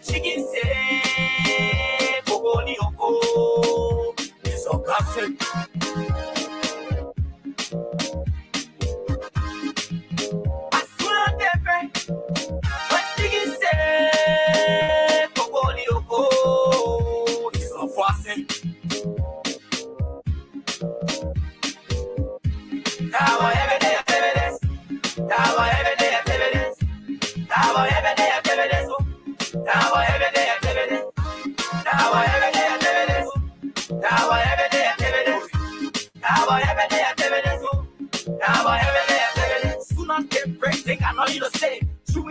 chicken say, Bogoli Oko, is a castle.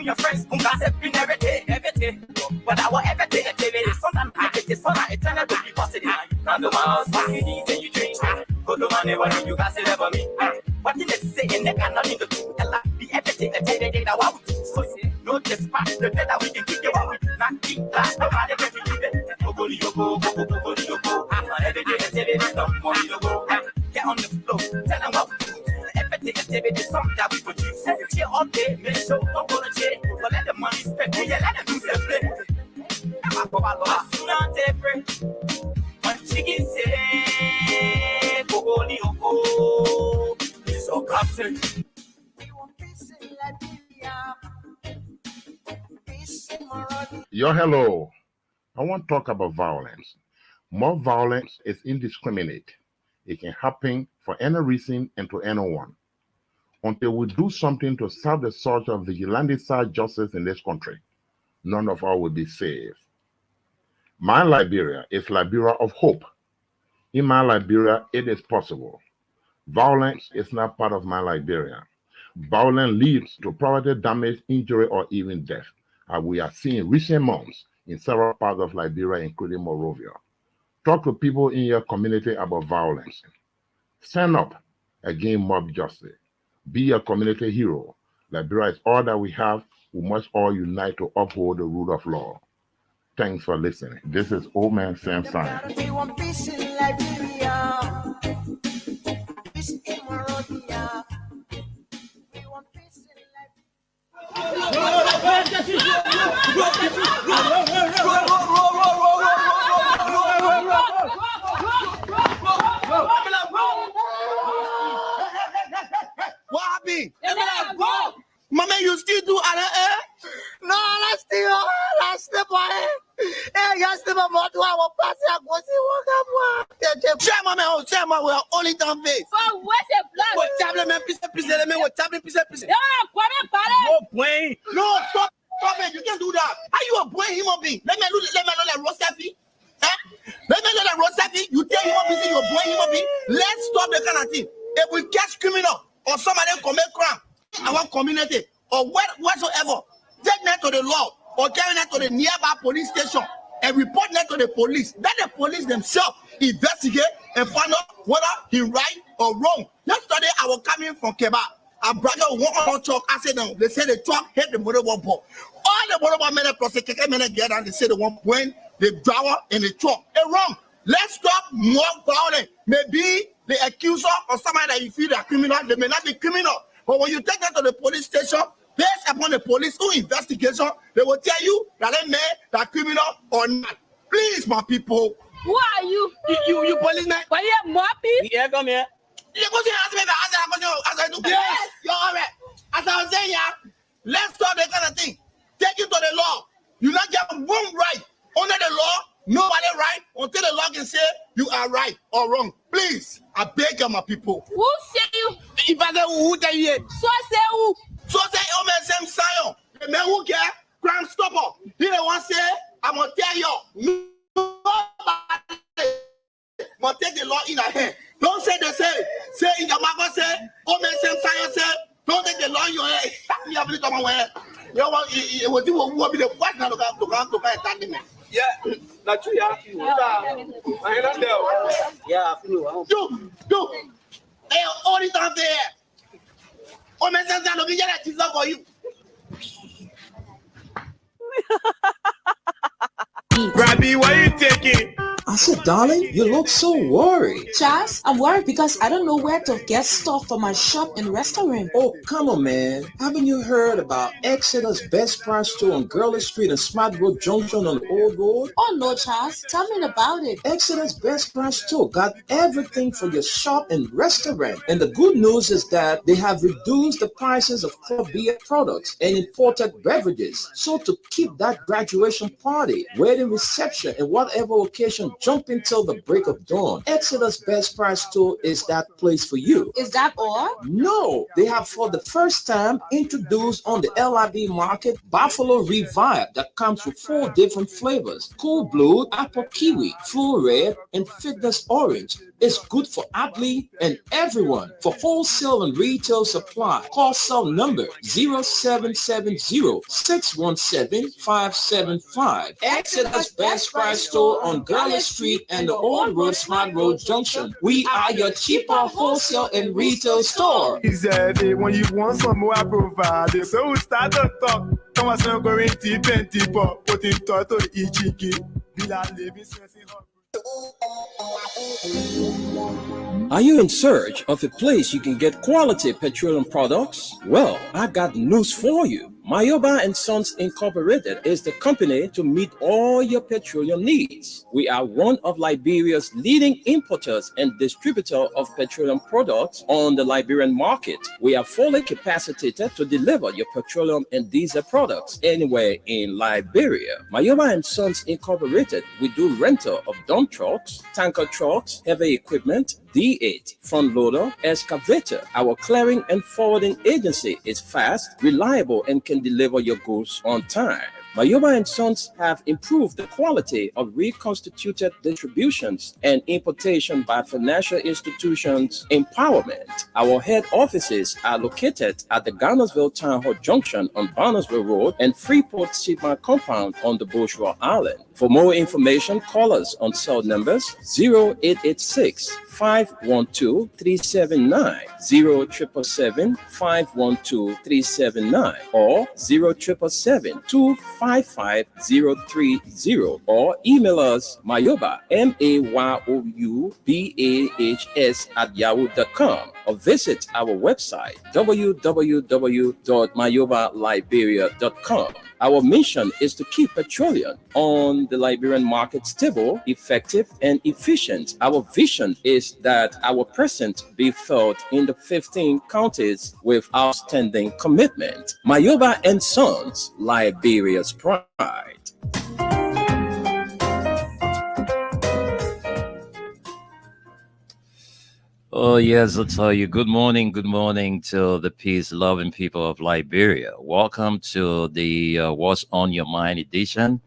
Your friends, every day. But I want every day, sometimes I get this one, it's an be positive. Come to my house, what you need, and you drink. Go to my neighbor, you guys say for me. What did they say? And they cannot need to do be everything, a day that I want to. So, no dispatch, the day that we can keep it up. Not keep class, nobody can keep it. Go, every day, some money to go. Get on the floor, tell them what to do. Everything is something that we produce. Cheer all day, make sure don't go to jail. But let the money spend, let them do their play. Not every one chicken say, Bogoli Oko, is a castle. Yo, hello. I want to talk about violence. More violence is indiscriminate. It can happen for any reason and to anyone. Until we do something to serve the search of vigilante-style justice in this country, none of us will be safe. My Liberia is Liberia of hope. In my Liberia, it is possible. Violence is not part of my Liberia. Violence leads to property damage, injury, or even death, as we are seeing in recent months in several parts of Liberia, including Monrovia. Talk to people in your community about violence. Stand up against mob justice. Be a community hero. Liberia is all that we have. We must all unite to uphold the rule of law. Thanks for listening. This is Old Man Sam Simon. We want peace in Liberia. Peace in Monrovia. We want peace in What happened? Mama, you still do it? No, let's step on it. Hey, you step on what I will pass it. Go see what Chairman, we are only down face. For what's a plan? What tablet, piece. No point. No, stop it. You can't do that. How you a boy human being? Let me know that Rosafi. Let me know that Rosafi. You tell human being you're a boy human being. Let's stop the kind of thing. If we catch criminal or somebody commit crime in our community or whatsoever, take that to the law or carry that to the nearby police station and report that to the police. Let the police themselves investigate and find out whether he right or wrong. Yesterday, I was coming from Keba. A brother walked on truck. I said, no. They said the truck hit the motorball ball. All the motorball men plus the KK men get down. They said the one point the driver in the truck. It's wrong. Let's stop more violence. Maybe the accuser or somebody that you feel are criminal, they may not be criminal. But when you take them to the police station, based upon the police investigation, they will tell you that they may that criminal or not. Please, my people. Who are you? You policeman. Why you moppy? Yeah, come here. You go to ask me as I do. Yes, you're all right. As I was saying, yeah, let's stop that kind of thing. Take it to the law. You not get one right under the law. Nobody right until the law can say you are right or wrong. Please, I beg you, my people. Who say you? If I say who tell you, so say who? So say oh man, same Zion. The man who care, crime stopper. He the one say I'm gonna tell you. Nobody must take the law in a hand. Don't say they say in your mouth say oh man, same Zion say don't take the law in your hand. You have to come away. You want it will be the first now to come. Yeah, that's true. Yeah, I not there. Yeah, I feel. Do. Hey, all the time there. Oh, my son, I'm going to get for you. Rabbi, why you taking? said, darling, you look so worried. Charles, I'm worried because I don't know where to get stuff for my shop and restaurant. Oh, come on, man. Haven't you heard about Exeter's Best Price Store on Gurley Street and Smart Road Junction on the Old Road? Oh no, Charles. Tell me about it. Exeter's Best Price Store got everything for your shop and restaurant. And the good news is that they have reduced the prices of craft beer products and imported beverages. So to keep that graduation party, wedding reception, and whatever occasion jumping till the break of dawn, Exeter's Best Price Store is that place for you. Is that all? No, they have for the first time introduced on the LIB market Buffalo Revive that comes with 4 different flavors: Cool Blue, Apple Kiwi, Full Red, and Fitness Orange. It's good for athlete and everyone. For wholesale and retail supply, call cell number 0770-617-575. Exeter's Best Price Store on Gurley Street and the Old Road Smart Road Junction. We are your cheaper wholesale and retail store. He said when you want some more, I provide. So we start to talk. Come on, so going to 20 pop. Put in to the Ichiki. Are you in search of a place you can get quality petroleum products? Well, I got news for you. Mayoba and Sons Incorporated is the company to meet all your petroleum needs. We are one of Liberia's leading importers and distributor of petroleum products on the Liberian market. We are fully capacitated to deliver your petroleum and diesel products anywhere in Liberia. Mayoba and Sons Incorporated, we do rental of dump trucks, tanker trucks, heavy equipment, D8, front loader, excavator. Our clearing and forwarding agency is fast, reliable, and can deliver your goods on time. Mayoba and Sons have improved the quality of reconstituted distributions and importation by financial institutions empowerment. Our head offices are located at the Garnersville Town Hall Junction on Barnesville Road and Freeport Sigma Compound on the Bushra Island. For more information, call us on cell numbers 0886 512 379, 0777 512 379, or 0777 255 030, or email us Mayoba, MAYOUBAHS @yahoo.com, or visit our website www.mayobaliberia.com. Our mission is to keep petroleum on the Liberian market stable, effective, and efficient. Our vision is that our presence be felt in the 15 counties with outstanding commitment. Mayoba and Sons, Liberia's pride. Oh, yes, I'll tell you. Good morning to the peace-loving people of Liberia. Welcome to the What's on Your Mind edition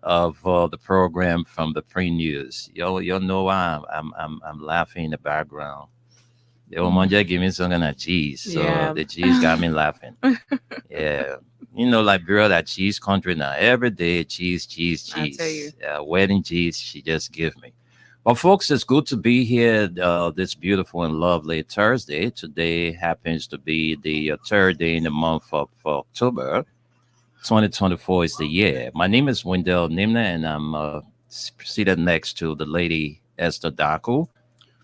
of the program from the Pre-News. You know why I'm laughing in the background. The Omonja gave me some kind of cheese, so Yeah. the cheese got me laughing. Yeah. You know, Liberia, that cheese country now. Every day, cheese. I tell you. Wedding cheese, she just give me. Well, folks, it's good to be here this beautiful and lovely Thursday. Today happens to be the third day in the month of October. 2024 is the year. My name is Wendell Nimna, and I'm seated next to the lady Esther Daku.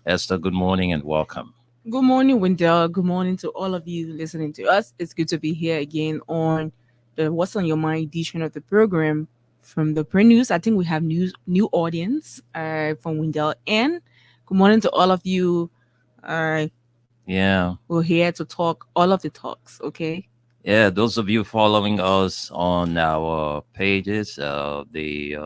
Esther, good morning and welcome. Good morning, Wendell. Good morning to all of you listening to us. It's good to be here again on the What's on Your Mind edition of the program from the Pre-News. I think we have new audience from Wendell. And good morning to all of you. Yeah. We're here to talk all of the talks, okay? Yeah, those of you following us on our pages, the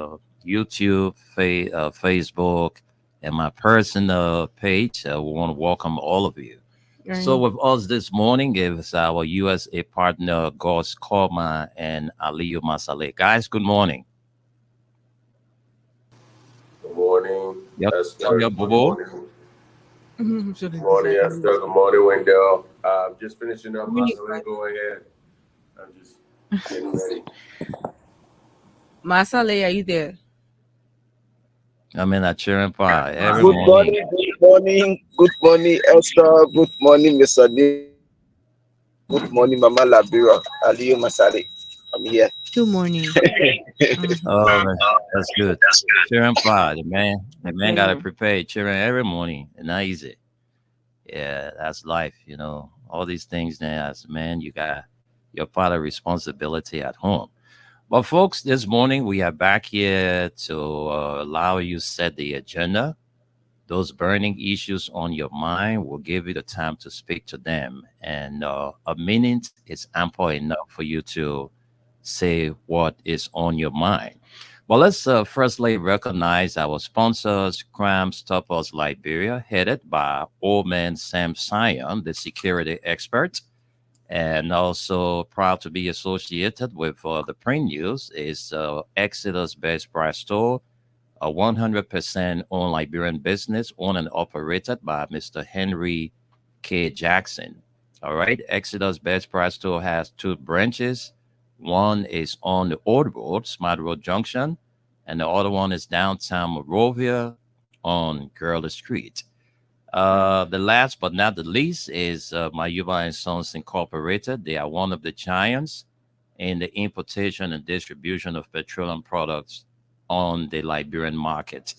YouTube, Facebook, and my personal page, we want to welcome all of you. Right. So with us this morning is our USA partner, Gus Korma and Aliyu Masale. Guys, good morning. Good morning. Yep. Esther. Yep, Good Bobo. morning. Good morning, Esther. Good morning, Wendell. Just finishing up. So go ahead. I'm just getting ready. Masale, are you there? I'm in a cheering pie every Good morning. good morning, Esther. Good morning, Mr. D. Good morning, Mama Labira, Aliyu Masari. I'm here. Good morning. Oh, that's good. Cheering pride, man. The man got to prepare cheering every morning, and not easy. Yeah, that's life. All these things now, as a man, you got your part of responsibility at home. But folks, this morning we are back here to allow you set the agenda. Those burning issues on your mind will give you the time to speak to them. And a minute is ample enough for you to say what is on your mind. Well, let's firstly recognize our sponsors, Crime Stoppers Liberia, headed by old man Sam Sion, the security expert. And also proud to be associated with the Print News is Exodus Best Price Store, a 100% owned Liberian business owned and operated by Mr. Henry K. Jackson. All right. Exodus Best Price Store has 2 branches. One is on the Old Road, Smart Road Junction, and the other one is downtown Monrovia on Gurley Street. The last but not the least is Mayuba and Sons Incorporated. They are one of the giants in the importation and distribution of petroleum products on the Liberian market.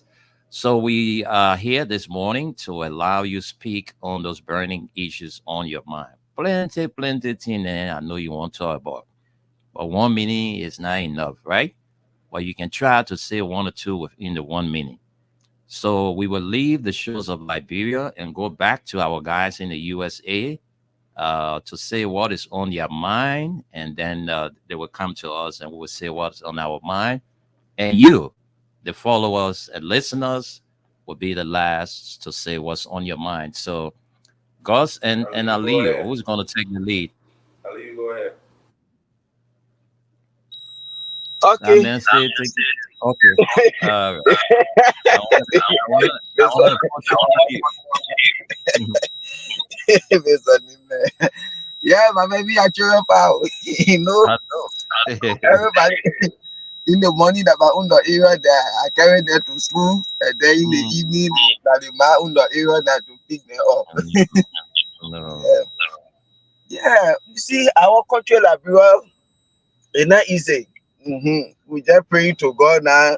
So we are here this morning to allow you speak on those burning issues on your mind. Plenty thing there I know you want to talk about. But 1 minute is not enough, right? Well, you can try to say 1 or 2 within the 1 minute. So we will leave the shores of Liberia and go back to our guys in the USA to say what is on their mind. And then they will come to us and we will say what's on our mind. And you, the followers and listeners, will be the last to say what's on your mind. So Gus and Alio, who's going to take the lead? Alio, go ahead. Okay. Okay. Yeah, my baby, I cheer up out. Everybody in the morning that my under area there, I carry them to school, and then in the evening, that the my under area that to pick them up. Yeah, you see, our country Liberia, it's not easy. We just pray to God now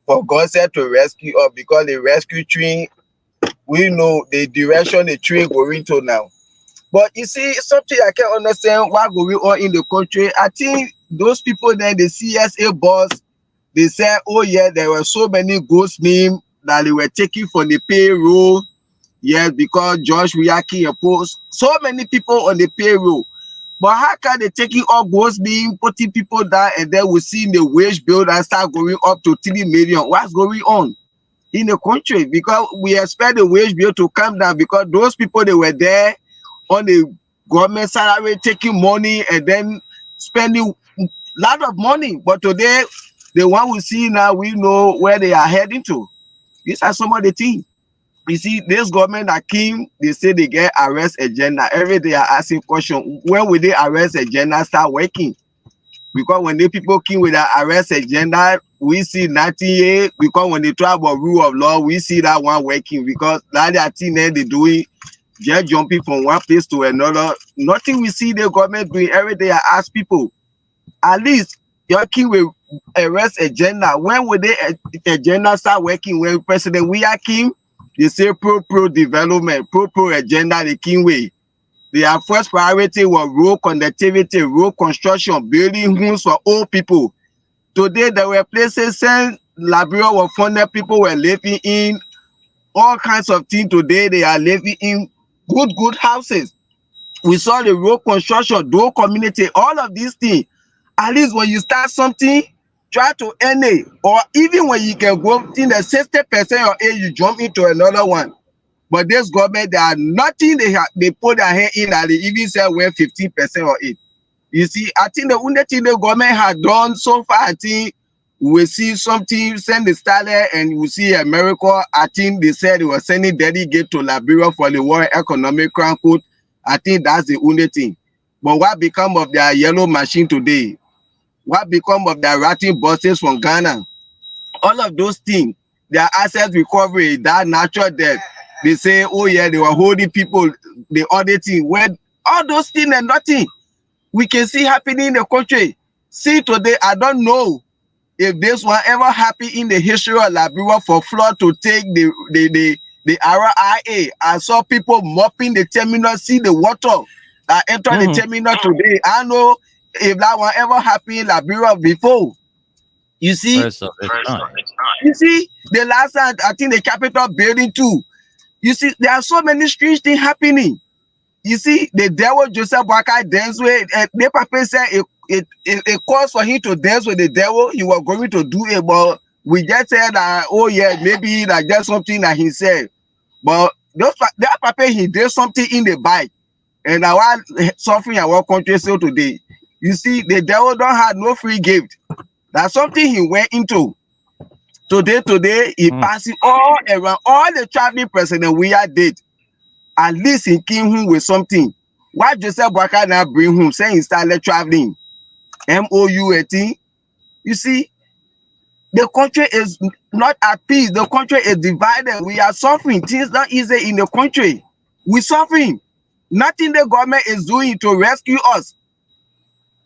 for God said to rescue us, because the rescue train, we know the direction the train going to now. But you see, something I can't understand what going on in the country. I think those people there, the CSA boss, they said, oh yeah, there were so many ghost names that they were taking from the payroll. Yes, because Josh Wiyaki opposed so many people on the payroll. But how can they taking up ghost name, putting people down, and then we see the wage bill that start going up to 3 million? What's going on in the country? Because we expect the wage bill to come down, because those people, they were there on the government salary, taking money and then spending a lot of money. But today, the one we see now, we know where they are heading to. These are some of the things. You see, this government that came, they say they get arrest agenda. Every day I asking question, when will the arrest agenda start working? Because when the people came with the arrest agenda, we see nothing here. Because when they talk about rule of law, we see that one working. Because that thing they doing, just jumping from one place to another. Nothing we see the government doing. Every day I ask people, at least you're king with arrest agenda. When will the agenda start working? When President Wiyaki, they say pro development, pro agenda, the king way. Their first priority was road connectivity, road construction, building homes for old people. Today, there were places saying Liberia were funded, people were living in all kinds of things. Today, they are living in good houses. We saw the road construction, door community, all of these things. At least when you start something, try to end it. Or even when you can go in the 60% or 8, you jump into another one. But this government, there are nothing they put their hand in, and they even say we're 15% or 8. You see, I think the only thing the government had done so far, I think we see something, send the starlet, and we see America. I think they said they were sending delegate to Liberia for the World Economic Council. I think that's the only thing. But what become of their yellow machine today? What become of their ratting buses from Ghana? All of those things, their asset recovery, that natural death. They say, oh yeah, they were holding people, the other thing. When all those things and nothing we can see happening in the country. See today, I don't know if this one ever happened in the history of Liberia for flood to take the RIA. I saw people mopping the terminal, see the water that entered the terminal today. I know if that one ever happened in Liberia before. You see, First of its kind. you see, the last time I think the Capitol building too. You see, there are so many strange things happening. You see, the devil Joseph Boakai dance with the papa said it calls for him to dance with the devil. He was going to do it, but we just said that, oh yeah, maybe like that's something that he said. But that papa, he did something in the bike, and I was suffering our country still today. You see, the devil don't have no free gift. That's something he went into. Today, he passing all around all the traveling president we are did. At least he came home with something. Why Joseph Boakai now bring home saying he started traveling? MOUAT. You see, the country is not at peace. The country is divided. We are suffering. Things not easy in the country. We're suffering. Nothing the government is doing to rescue us.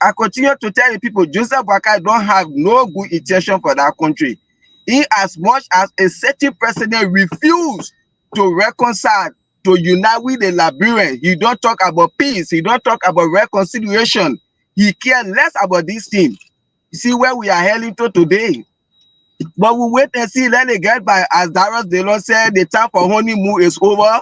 I continue to tell the people, Joseph Boakai don't have no good intention for that country. In as much as a certain president refused to reconcile, to unite with the Liberians, he don't talk about peace. He don't talk about reconciliation. He cares less about this thing. You see where we are heading to today. But we wait and see. Let it get by. As Darius Delon said, the time for honeymoon is over.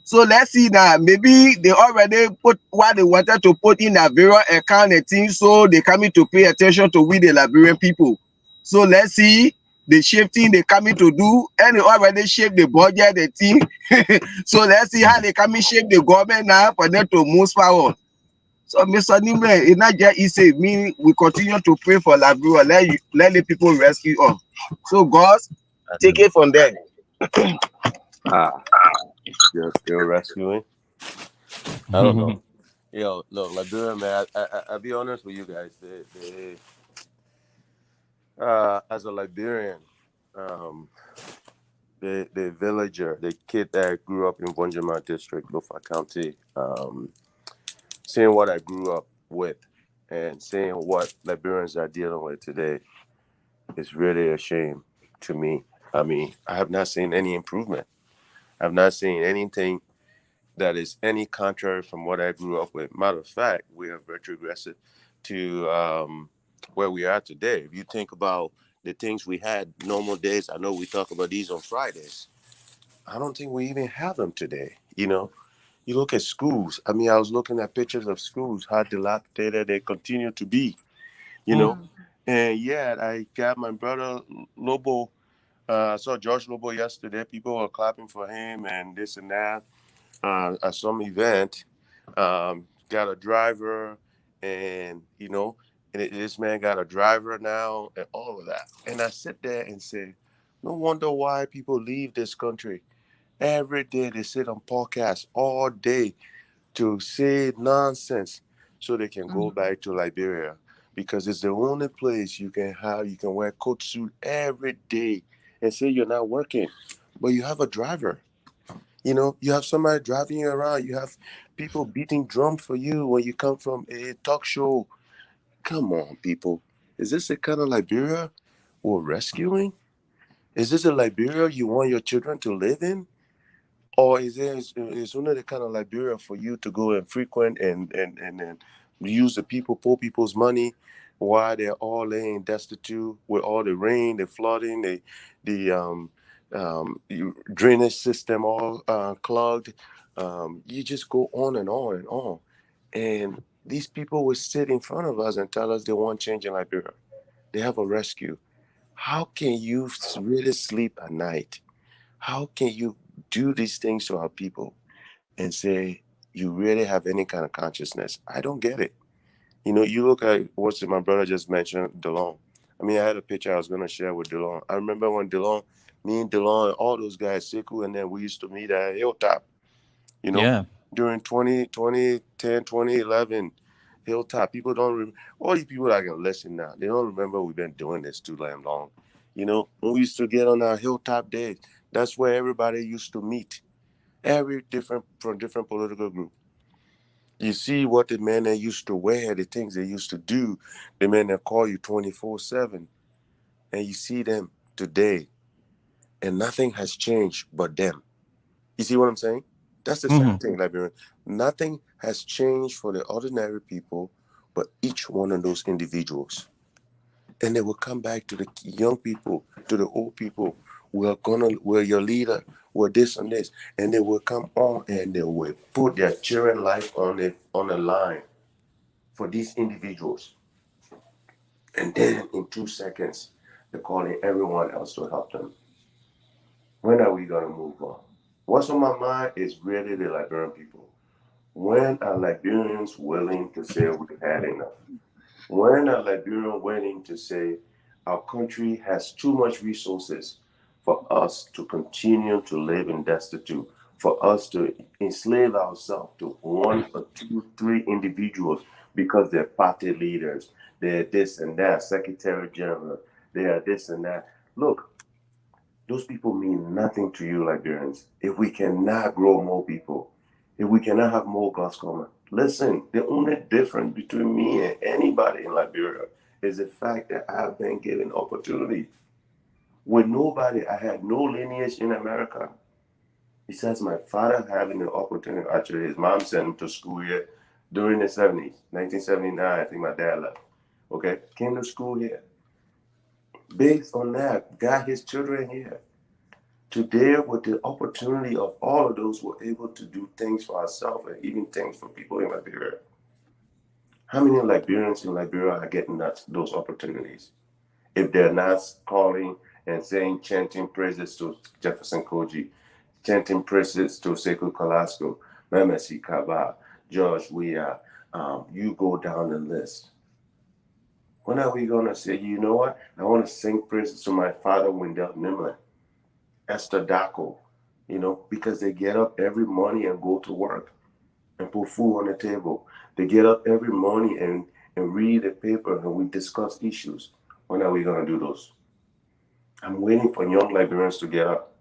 So let's see now. Maybe they already put what they wanted to put in their various account and things, so they coming to pay attention to with the Liberian people. So let's see the shifting they coming to do, and they already shape the budget, the thing. So let's see how they coming shape the government now for them to move forward. So Mr. Nimble, it's not just easy. Me, we continue to pray for Liberia. Let the people rescue us. So God, take it from there. You're still rescuing. I don't know. Yo, look, Liberia, man. I'll be honest with you guys. As a Liberian, the villager, the kid that grew up in Bonjama District, Lofa County, seeing what I grew up with and seeing what Liberians are dealing with today is really a shame to me. I mean, I have not seen any improvement. I've not seen anything that is any contrary from what I grew up with. Matter of fact, we have retrogressed to where we are today. If you think about the things we had normal days, I know we talk about these on Fridays. I don't think we even have them today. You know, you look at schools. I mean, I was looking at pictures of schools, how dilapidated they continue to be, you know. And yeah, I got my brother Lobo. I saw George Lobo yesterday. People were clapping for him and this and that at some event. Got a driver, and you know, this man got a driver now, and all of that. And I sit there and say, no wonder why people leave this country. Every day they sit on podcasts all day to say nonsense so they can go back to Liberia, because it's the only place you can wear coat suit every day and say you're not working, but you have a driver. You know, you have somebody driving you around. You have people beating drums for you when you come from a talk show. Come on, people. Is this the kind of Liberia we're rescuing? Is this a Liberia you want your children to live in? Or is only the kind of Liberia for you to go and frequent and use the poor people's money while they're all laying destitute with all the rain, the flooding, the drainage system all clogged. You just go on and on and on. And these people will sit in front of us and tell us they want change in Liberia. They have a rescue. How can you really sleep at night? How can you do these things to our people and say you really have any kind of consciousness? I don't get it. You know, you look at what my brother just mentioned, DeLong. I mean, I had a picture I was going to share with DeLong. I remember when me and DeLong, and all those guys, Sekou, and then we used to meet at Hilltop, you know, during 2010, 2011, Hilltop. People don't remember. All these people that can listen now, they don't remember we've been doing this too damn long. You know, when we used to get on our Hilltop days, that's where everybody used to meet, from different political group. You see what the men that used to wear, the things they used to do, the men that call you 24/7, and you see them today, and nothing has changed but them. You see what I'm saying? That's the same thing, Liberian. Nothing has changed for the ordinary people, but each one of those individuals. And they will come back to the young people, to the old people. We're your leader, we're this and this. And they will come on and they will put their children life on the line for these individuals. And then in 2 seconds, they're calling everyone else to help them. When are we going to move on? What's on my mind is really the Liberian people. When are Liberians willing to say we've had enough? When are Liberians willing to say our country has too much resources for us to continue to live in destitute, for us to enslave ourselves to 1 or 2, 3 individuals because they're party leaders, they're this and that, Secretary General, they are this and that. Look, those people mean nothing to you, Liberians. If we cannot grow more people, if we cannot have more God's coming. Listen, the only difference between me and anybody in Liberia is the fact that I've been given opportunity. With nobody, I had no lineage in America. Besides my father having the opportunity, actually his mom sent him to school here during the 70s, 1979, I think my dad left. Okay, came to school here. Based on that, got his children here. Today, with the opportunity of all of those, we're able to do things for ourselves and even things for people in Liberia. How many Liberians in Liberia are getting those opportunities? If they're not calling and saying, chanting praises to Jefferson Koji, chanting praises to Sekou Kolasco, Memesi Kaba, George Weah, you go down the list. When are we going to say, you know what? I want to sing praises to my father, Wendell Nimlin, Esther Dako, because they get up every morning and go to work and put food on the table. They get up every morning and read the paper and we discuss issues. When are we going to do those? I'm waiting for young Liberians to get up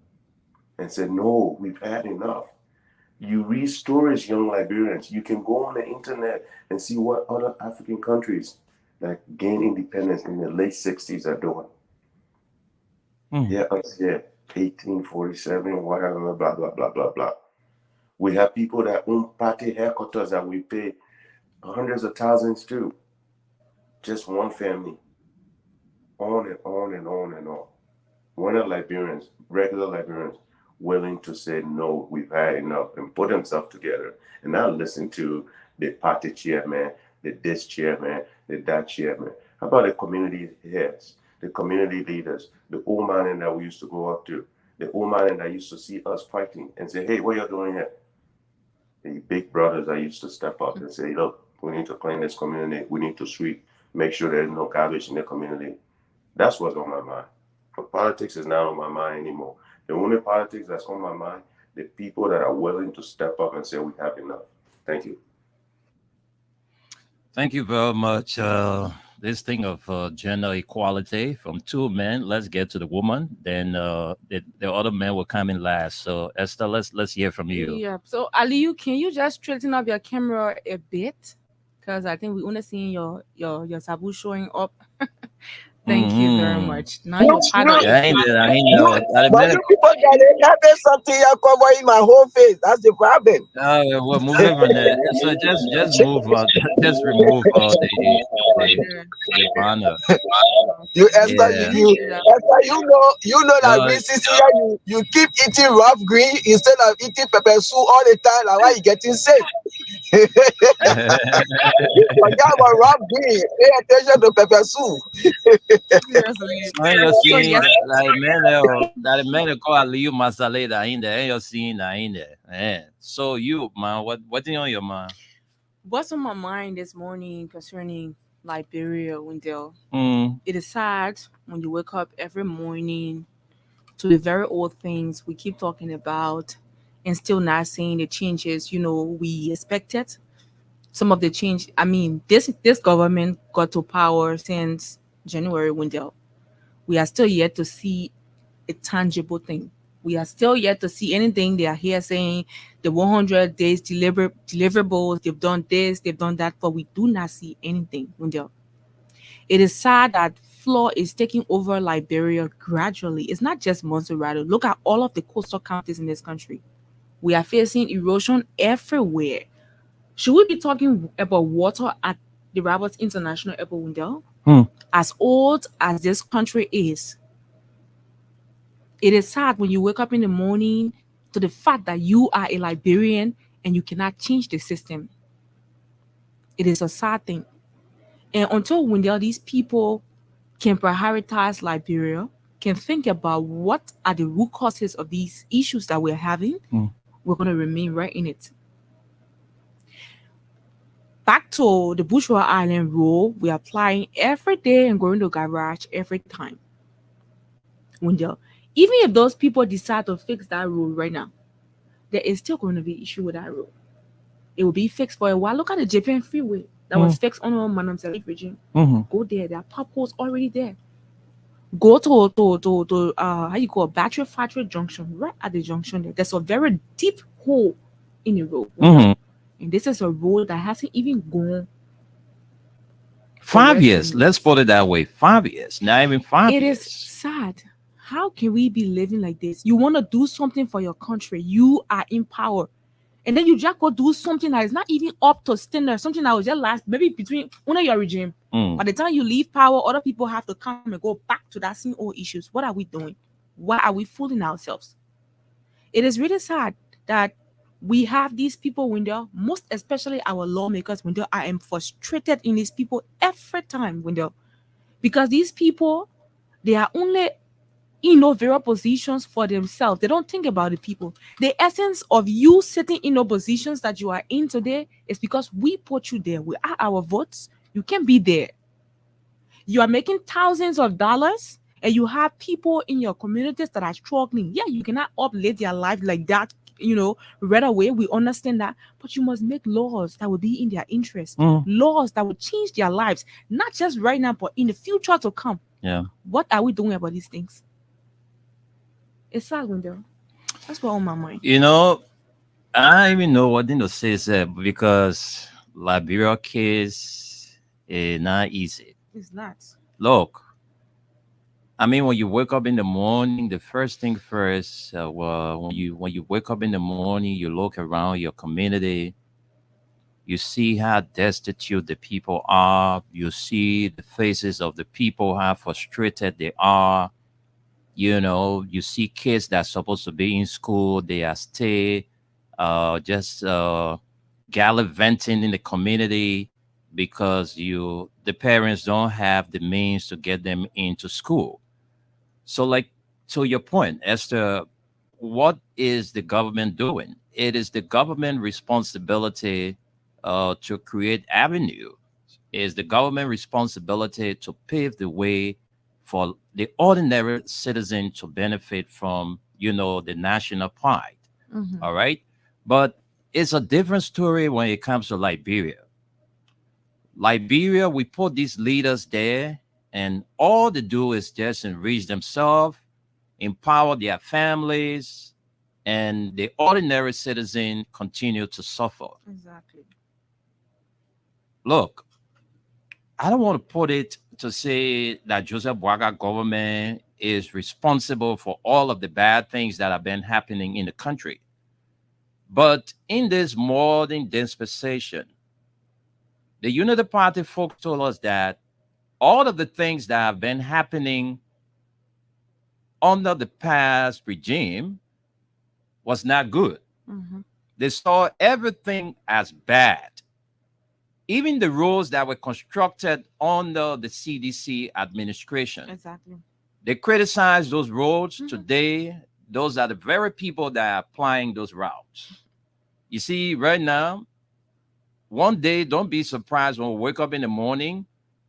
and say, no, we've had enough. You read stories, young Liberians. You can go on the internet and see what other African countries that gained independence in the late 60s are doing. Yeah, us here, 1847, whatever, blah, blah, blah, blah, blah. We have people that own party headquarters that we pay hundreds of thousands to. Just one family. On and on and on and on. When are Liberians, regular Liberians, willing to say, no, we've had enough, and put themselves together and not listen to the party chairman, the this chairman, the that chairman? How about the community heads, the community leaders, the old man that we used to go up to, the old man that used to see us fighting and say, hey, what are you doing here? The big brothers that used to step up and say, look, we need to clean this community. We need to sweep, make sure there's no garbage in the community. That's what's on my mind. But politics is not on my mind anymore. The only politics that's on my mind, the people that are willing to step up and say we have enough. Thank you. Thank you very much. This thing of gender equality from 2 men, let's get to the woman. Then the other men will come in last. So Esther, let's hear from you. Yeah. So Aliyu, can you just straighten up your camera a bit? Because I think we only seeing your sabu showing up. Thank you very much. Now you're part of it. I know. But you people can have something you're covering my whole face. That's the problem. We're moving from that. So just move on. Just remove the banner. You Esther, you know that recently you keep eating rough green instead of eating pepper soup all the time. Like why you getting sick? Forget about rough green. Pay attention to pepper soup. When you're seeing that man call Aliyu Masaleda in there, and you're seeing that in there. So you, man, what's on your mind? What's on my mind this morning concerning Liberia, Wendell? It is sad when you wake up every morning to the very old things we keep talking about and still not seeing the changes, we expected. Some of the change, this government got to power since January, Wendell. We are still yet to see a tangible thing. We are still yet to see anything. They are here saying the 100 days deliverables, they've done this, they've done that, but we do not see anything. It is sad that flood is taking over Liberia gradually. It's not just Montserrat. Look at all of the coastal counties in this country. We are facing erosion everywhere. Should we be talking about water at the Roberts International Airport window? As old as this country is, it is sad when you wake up in the morning to the fact that you are a Liberian and you cannot change the system. It is a sad thing. And until Wendell, these people can prioritize Liberia, can think about what are the root causes of these issues that we're having, we're going to remain right in it. Back to the Bushwa Island rule, we're applying every day and going to garage every time. Wendell, even if those people decide to fix that rule right now, there is still going to be issue with that rule. It will be fixed for a while. Look at the JPN freeway that was fixed under Madam Salif regime. Go there. There are potholes already there. Go to how you call Battery Factory Junction, right at the junction there. There's a very deep hole in the road. And this is a road that hasn't even gone 5 years. Let's put it that way. 5 years. Not even 5 years. It is sad. How can we be living like this? You want to do something for your country. You are in power. And then you just go do something that is not even up to standard. Something that was just last, maybe between under your regime. By the time you leave power, other people have to come and go back to that same old issues. What are we doing? Why are we fooling ourselves? It is really sad that we have these people, Wendell, most especially our lawmakers, Wendell. I am frustrated in these people every time, Wendell, because these people, they are only in those various positions for themselves. They don't think about the people. The essence of you sitting in those positions that you are in today is because we put you there. We are our votes. You can be there. You are making thousands of dollars and you have people in your communities that are struggling. Yeah, you cannot uplift their life like that, right away. We understand that. But you must make laws that will be in their interest. Laws that will change their lives. Not just right now, but in the future to come. Yeah. What are we doing about these things? It's sad, Wendell. That's what's on my mind. I don't even know what to say, because Liberia case is not easy. It's not. Look, I mean, when you wake up in the morning, the first thing first, when you wake up in the morning, you look around your community, you see how destitute the people are, you see the faces of the people, how frustrated they are. You see kids that's supposed to be in school, they are stay just gallivanting in the community because the parents don't have the means to get them into school. So, like, to your point, Esther, what is the government doing? It is the government responsibility to create avenue. It is the government responsibility to pave the way for the ordinary citizen to benefit from, the national pride. All right. But it's a different story when it comes to Liberia. Liberia, we put these leaders there, and all they do is just enrich themselves, empower their families, and the ordinary citizen continue to suffer. Exactly. Look, I don't want to put it to say that Joseph Boaga government is responsible for all of the bad things that have been happening in the country. But in this modern dispensation, the Unity Party folks told us that all of the things that have been happening under the past regime was not good. They saw everything as bad. Even the rules that were constructed under the CDC administration. Exactly. They criticize those roads. Today, those are the very people that are applying those routes. You see, right now, one day, don't be surprised when we wake up in the morning,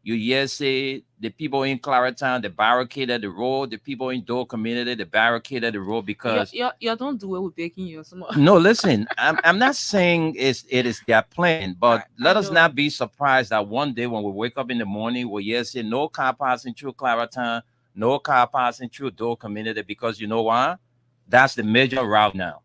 you hear say the people in Claratown, they barricaded the road, the people in Dole community, they barricaded the road because... You don't do it with baking you. No, listen, I'm not saying it is their plan, but let us not be surprised that one day when we wake up in the morning, we'll hear say no car passing through Claratown, no car passing through Dole community, because you know why? That's the major route now.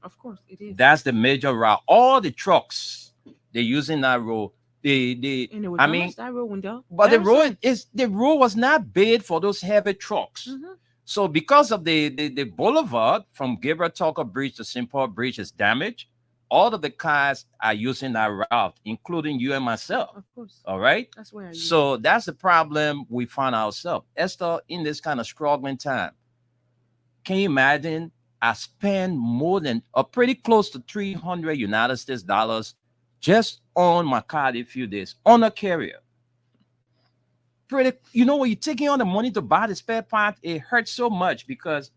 Of course, it is. That's the major route. All the trucks they're using that road. And it will I damage mean, that road window. but the Very road was not built for those heavy trucks. soon. So because of the boulevard from Gabriel Tucker Bridge to St. Paul Bridge is damaged, all of the cars are using that route, including you and myself. Of course. All right. That's where I use So that's the problem we find ourselves. Esther, in this kind of struggling time, can you imagine? I spend more than pretty close to 300 United States dollars just on my car a few days on a carrier. Pretty, you know, when you're taking on the money to buy the spare part, it hurts so much because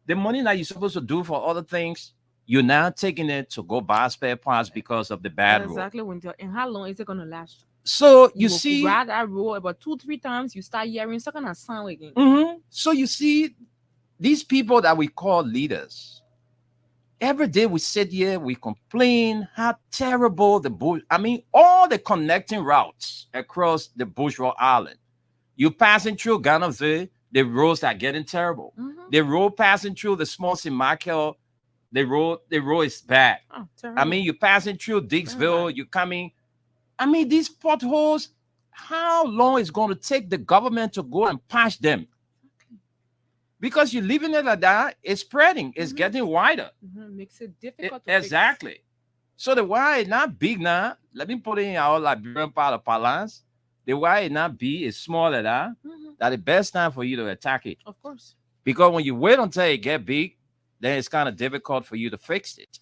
the money that you're supposed to do for other things, you're now taking it to go buy spare parts because of the bad road. exactly window. And how long is it gonna last? So you will see, ride that road about 2-3 times, you start hearing some kind of sound again. So you see, these people that we call leaders, every day we sit here, we complain how terrible the bush. I mean, all the connecting routes across the Bourgeois Island. You passing through Gannaville, the roads are getting terrible. The road passing through the small St. Michael, the road is bad. Oh, I mean, you're passing through Dixville, you're coming. I mean, these potholes, how long is going to take the government to go and patch them? Because you're leaving it like that, it's spreading, it's getting wider. Makes it difficult to Exactly. So the wire is not big now. Let me put it in our Liberian part of parlance. The wire is not big, it's smaller that. That's the best time for you to attack it. Of course. Because when you wait until it get big, then it's kind of difficult for you to fix it.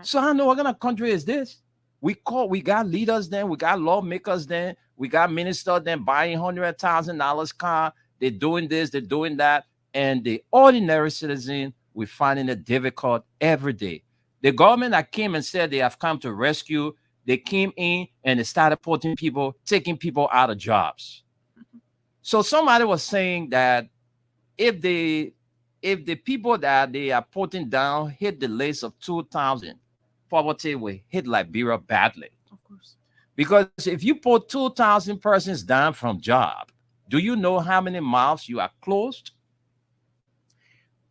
So I know what kind of country is this? We got leaders then, we got lawmakers then, we got ministers then buying $100,000 car. They're doing this, they're doing that. And the ordinary citizen, we're finding it difficult every day. The government that came and said they have come to rescue, they came in and they started putting people, taking people out of jobs. So somebody was saying that if the people that they are putting down hit the list of 2,000, poverty will hit Liberia badly. Of course. Because if you put 2,000 persons down from job, do you know how many mouths you are closed?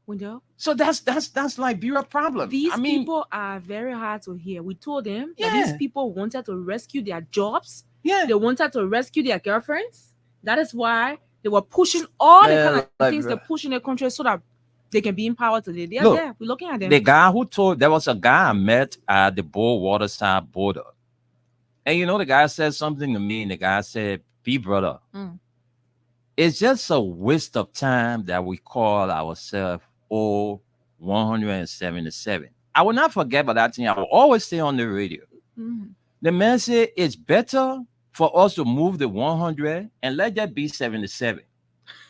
Window. So that's Liberia problem. These people are very hard to hear. We told them that these people wanted to rescue their jobs. Yeah. They wanted to rescue their girlfriends. That is why they were pushing all the kind of things they're pushing the country so that they can be empowered today. They are there. We're looking at them. The guy who told, there was a guy I met at the Bull Waterside border. And you know, the guy said something to me, and the guy said, "B brother, it's just a waste of time that we call ourselves 177. I will not forget about that thing. I will always say on the radio. The man said it's better for us to move the 100 and let that be 77.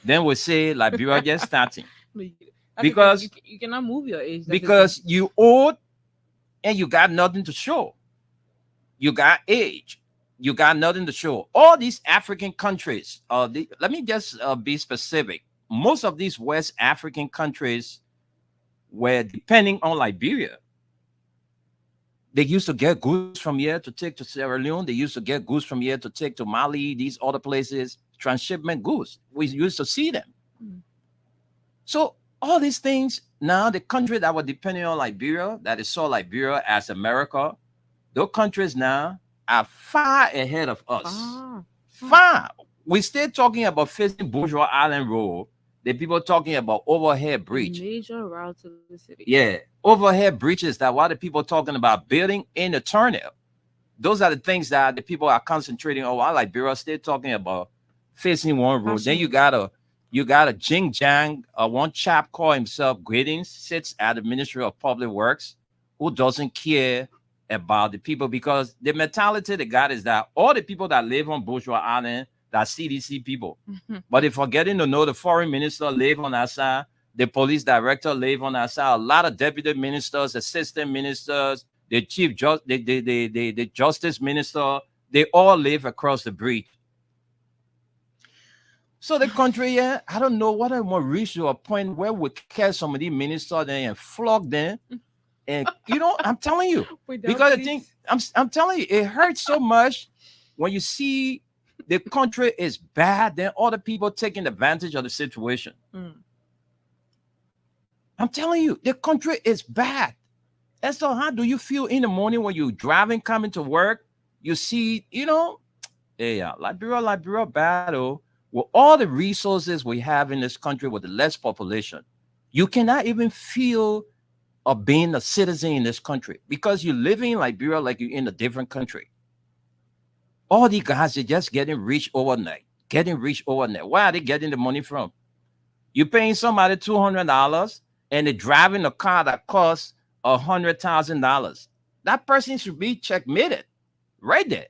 Then we'll say Liberia just starting. Because you cannot move your age. Because you old and you got nothing to show. You got age. You got nothing to show. All these African countries, let me just be specific. Most of these West African countries were depending on Liberia. They used to get goods from here to take to Sierra Leone. They used to get goods from here to take to Mali, these other places, transshipment goods. We used to see them. So all these things, now the country that were depending on Liberia, that is saw Liberia as America, those countries now are far ahead of us. Far. We still talking about facing Bourgeois Island Road. The people talking about overhead bridge. Major route to the city. Yeah, overhead bridges. That what the people talking about building in the turnip. Those are the things that the people are concentrating on. While Liberia still talking about facing one road. Then you got a Jing Jang, one chap called himself Greetings, sits at the Ministry of Public Works, who doesn't care about the people, because the mentality they got is that all the people that live on Bourgeois Island, that CDC people. But they're forgetting to know the foreign minister live on that side, the police director live on that side, a lot of deputy ministers, assistant ministers, the chief judge, the justice minister, they all live across the bridge. So the country, I don't know what I want to reach to a point where we catch some of these ministers and flog them. And you know, I'm telling you, because I think I'm telling you, it hurts so much when you see the country is bad, then other people taking advantage of the situation. I'm telling you, the country is bad. And so how do you feel in the morning when you're driving, coming to work? You see, Liberia battle with all the resources we have in this country with the less population. You cannot even feel of being a citizen in this country because you're living in Liberia like you're in a different country. All these guys are just getting rich overnight. Where are they getting the money from? You're paying somebody $200 and they're driving a car that costs $100,000. That person should be checkmated right there.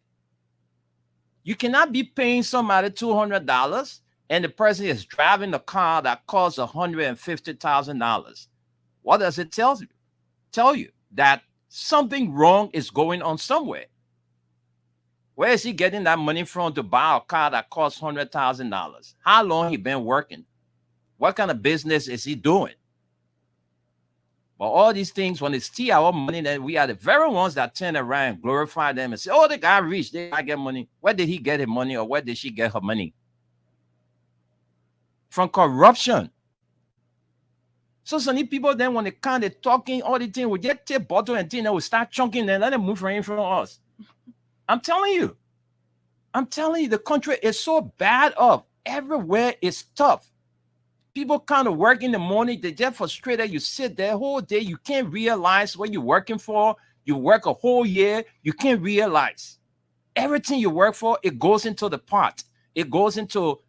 You cannot be paying somebody $200 and the person is driving a car that costs $150,000. What does it tell you? Tell you that something wrong is going on somewhere. Where is he getting that money from to buy a car that costs $100,000? How long he been working? What kind of business is he doing? But all these things, when they steal our money, then we are the very ones that turn around and glorify them and say, oh, the guy rich, they get money. Where did he get his money or where did she get her money? From corruption. So some people then when they come, they're talking, all the things, we just take bottle and thing, and we start chunking and let them move right in front of us. I'm telling you, the country is so bad off. Everywhere is tough. People kind of work in the morning, they get frustrated. You sit there whole day, you can't realize what you're working for. You work a whole year, you can't realize. Everything you work for, it goes into the pot. It goes into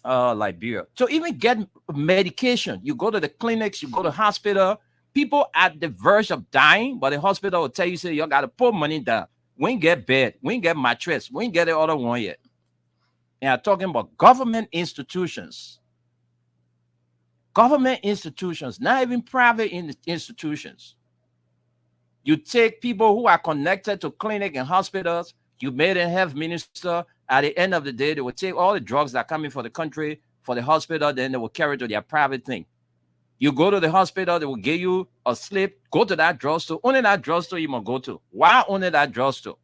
Liberia. So even get medication, you go to the clinics, you go to the hospital, people at the verge of dying, but the hospital will tell you, say, you got to put money down. We ain't get bed, we ain't get mattress, we ain't get the other one yet. And I'm talking about government institutions. Government institutions, not even private institutions. You take people who are connected to clinic and hospitals, you made a health minister. At the end of the day, they will take all the drugs that come in for the country, for the hospital, then they will carry to their private thing. You go to the hospital, they will give you a slip, go to that drugstore. Only that drugstore you must go to. Why only that drugstore?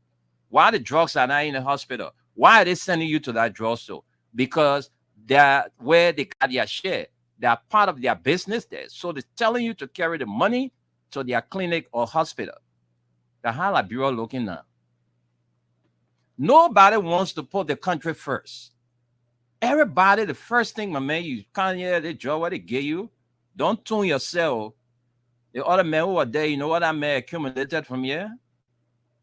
Why the drugs are not in the hospital? Why are they sending you to that drugstore? Because they're where they got their share. They are part of their business there. So they're telling you to carry the money to their clinic or hospital. That's how Liberia looking now. Nobody wants to put the country first. Everybody, the first thing, my man, you can't hear the job what they give you. Don't tune yourself. The other men who are there, you know what that man accumulated from here?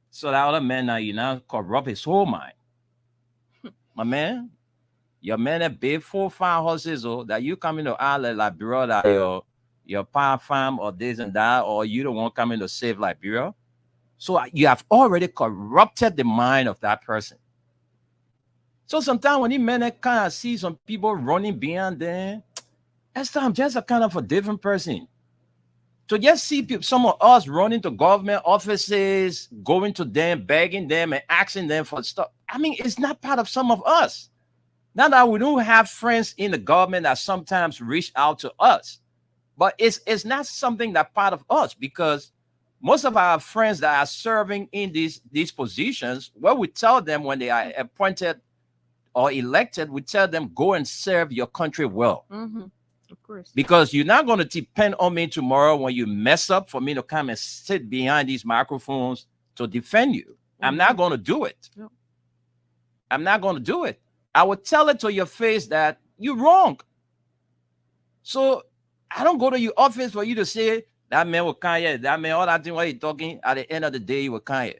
So that other man now, you now corrupt his whole mind. My man, your man that big 4 or 5 horses, that you come into Ireland, Liberia, that your power farm or this and that, or you don't want to come in to save Liberia. So you have already corrupted the mind of that person. So sometimes when the men kind of see some people running behind them, that's time just a kind of a different person. To just see people, some of us running to government offices, going to them, begging them and asking them for stuff. I mean, it's not part of some of us. Not that we don't have friends in the government that sometimes reach out to us, but it's not something that part of us, because most of our friends that are serving in these positions, well, we tell them when they are appointed or elected, we tell them, go and serve your country well. Mm-hmm. Of course. Because you're not going to depend on me tomorrow when you mess up for me to come and sit behind these microphones to defend you. Mm-hmm. I'm not going to do it. No. I'm not going to do it. I will tell it to your face that you're wrong. So I don't go to your office for you to say, that man will come here. That man, all that thing what he's talking, at the end of the day, he will come here.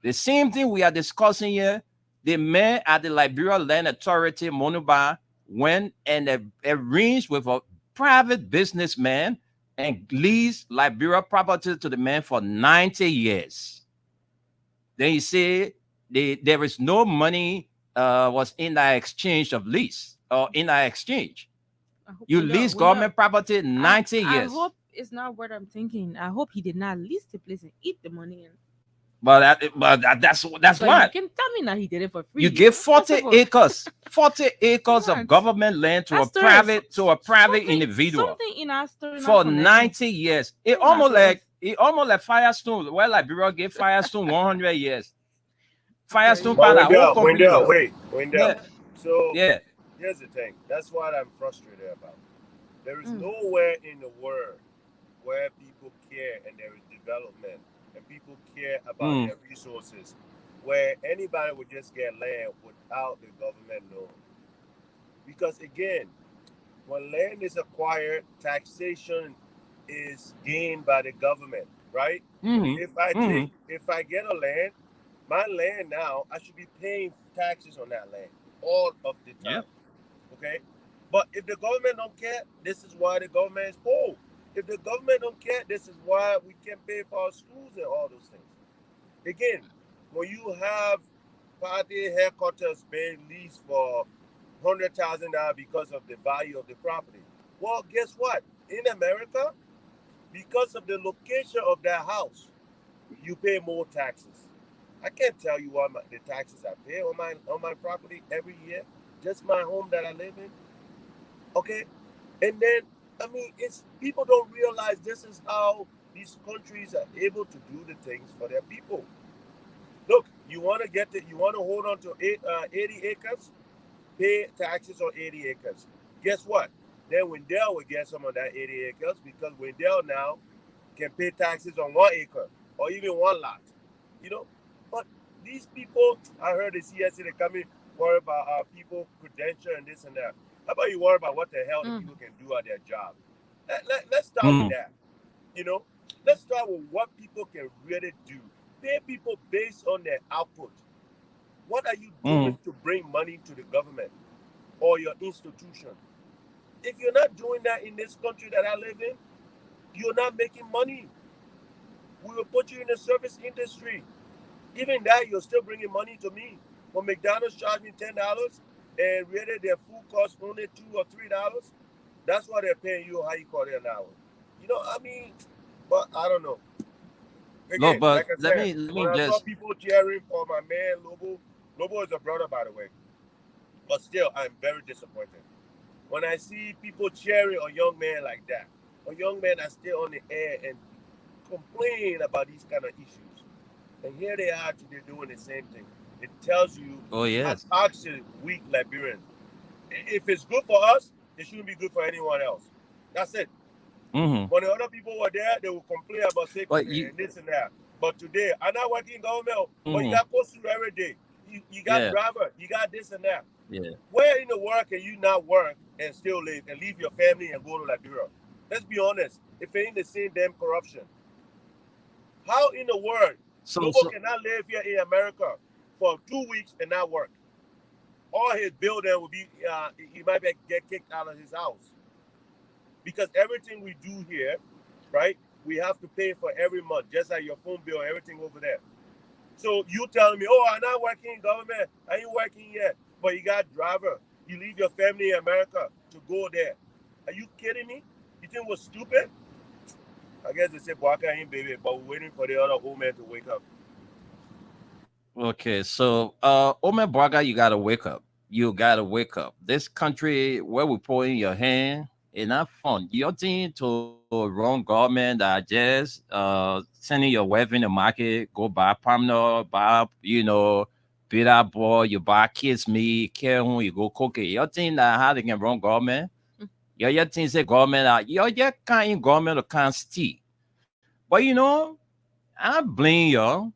The same thing we are discussing here, the man at the Liberia Land Authority, Monuba, went and arranged with a private businessman and leased Liberia property to the man for 90 years. Then he said there is no money was in that exchange of lease or in that exchange. You lease government property 90 years. I hope it's not what I'm thinking. I hope he did not lease the place and eat the money. But that's so what. You can tell me now he did it for free. You give 40 acres, 40 acres of government land to a private individual. Something in our story for 90 years. It almost like Firestone. Well, Liberia gave Firestone 100 years. Firestone. Wendell. Yeah. So yeah, here's the thing. That's what I'm frustrated about. There is Mm. nowhere in the world where people care and there is development and people care about Mm. their resources, where anybody would just get land without the government knowing. Because again, when land is acquired, taxation is gained by the government, right? Mm-hmm. Mm-hmm. If I get a land, my land now, I should be paying taxes on that land all of the Yeah. time. Okay? But if the government don't care, this is why the government is poor. If the government don't care, this is why we can't pay for our schools and all those things. Again, when you have party headquarters being leased for $100,000 because of the value of the property, well, guess what? In America, because of the location of that house, you pay more taxes. I can't tell you what the taxes I pay on my property every year, just my home that I live in. Okay, and then I mean, it's people don't realize this is how these countries are able to do the things for their people. Look, you want to hold on to 80 acres, pay taxes on 80 acres. Guess what? Then Wendell will get some of that 80 acres because Wendell now can pay taxes on 1 acre or even 1 lot. You know, but these people, I heard the CSC, they come in worry about people credential and this and that. How about you worry about what the hell the people can do at their job? Let's start with that. You know, let's start with what people can really do. Pay people based on their output. What are you doing to bring money to the government or your institution? If you're not doing that in this country that I live in, you're not making money. We will put you in the service industry. Even that, you're still bringing money to me. When McDonald's charge me $10 and really their food costs only $2 or $3, that's what they're paying you, how you call it an hour. You know, I mean, but I don't know. Again, No, but like I let said, me when I saw just people cheering for my man Lobo is a brother, by the way. But still, I'm very disappointed. When I see people cheering a young man like that, a young man that's still on the air and complain about these kind of issues. And here they are today doing the same thing. It tells you how yes. toxic, weak Liberians. If it's good for us, it shouldn't be good for anyone else. That's it. Mm-hmm. When the other people were there, they would complain about But safety you and this and that. But today, I'm not working in government, but you mm-hmm. got post every day. You got Yeah. driver, you got this and that. Yeah. Where in the world can you not work and still live and leave your family and go to Liberia? Let's be honest. If it ain't the same damn corruption. How in the world Lobo cannot live here in America for 2 weeks and not work? All his building will be, he might get kicked out of his house. Because everything we do here, right, we have to pay for every month, just like your phone bill, everything over there. So you telling me, oh, I'm not working in government, I ain't working yet, but you got driver, you leave your family in America to go there. Are you kidding me? You think we're stupid? I guess they say Boaka ain't baby, but we're waiting for the other old man to wake up. Okay, so Omer Braga, you gotta wake up. You gotta wake up. This country where we put in your hand, it's not fun. You're thinking to run government that just sending your wife in the market, go buy Pamela, buy, Peter boy, you buy kids meat, care home, you go cook it. You're thinking that how they can run government? You're thinking say government, you're just kind government or can't steal. But I blame you.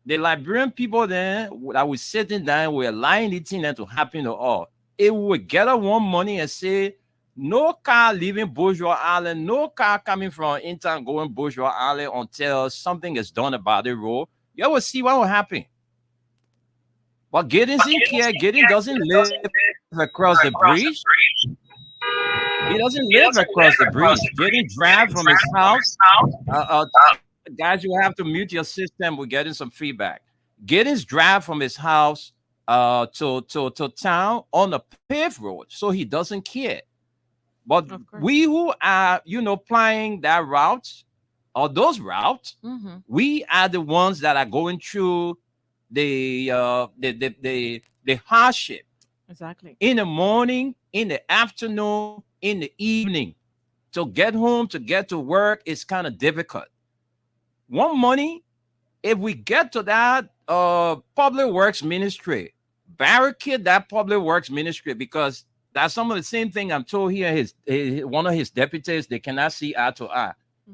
The Liberian people then that was sitting down were lying the thing that to happen to all. It would gather one money and say, no car leaving Bourgeois Island, no car coming from Intown going Bourgeois Island until something is done about the road. You will see what will happen. But Giddens in care, Giddens doesn't live across the bridge. He doesn't live across the bridge. Giddens drive from his house. Guys, you have to mute your system. We're getting some feedback. Giddens drive from his house to town on a paved road, so he doesn't care. But we who are, plying that route or those routes, we are the ones that are going through the hardship. Exactly. In the morning, in the afternoon, in the evening, to get home, to get to work, is kind of difficult. One money, if we get to that public works ministry, barricade that public works ministry, because That's some of the same thing I'm told here. One of his deputies, they cannot see eye to eye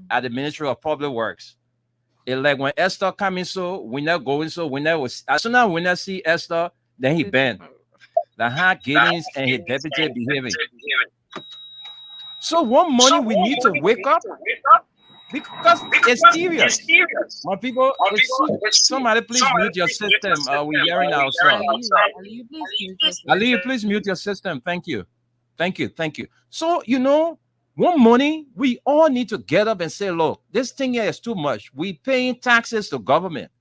at the Ministry of Public Works. It's like when Esther coming, so we not going, so we never. As soon as we not see Esther, then he banned. The hard Giddings and his deputy behaving. So one morning we need to wake up because it's serious. My people, somebody please mute your system. We're hearing ourselves. Ali, please mute your system. Thank you. Thank you. Thank you. So, you know, one morning we all need to get up and say, look, this thing here is too much. We paying taxes to government.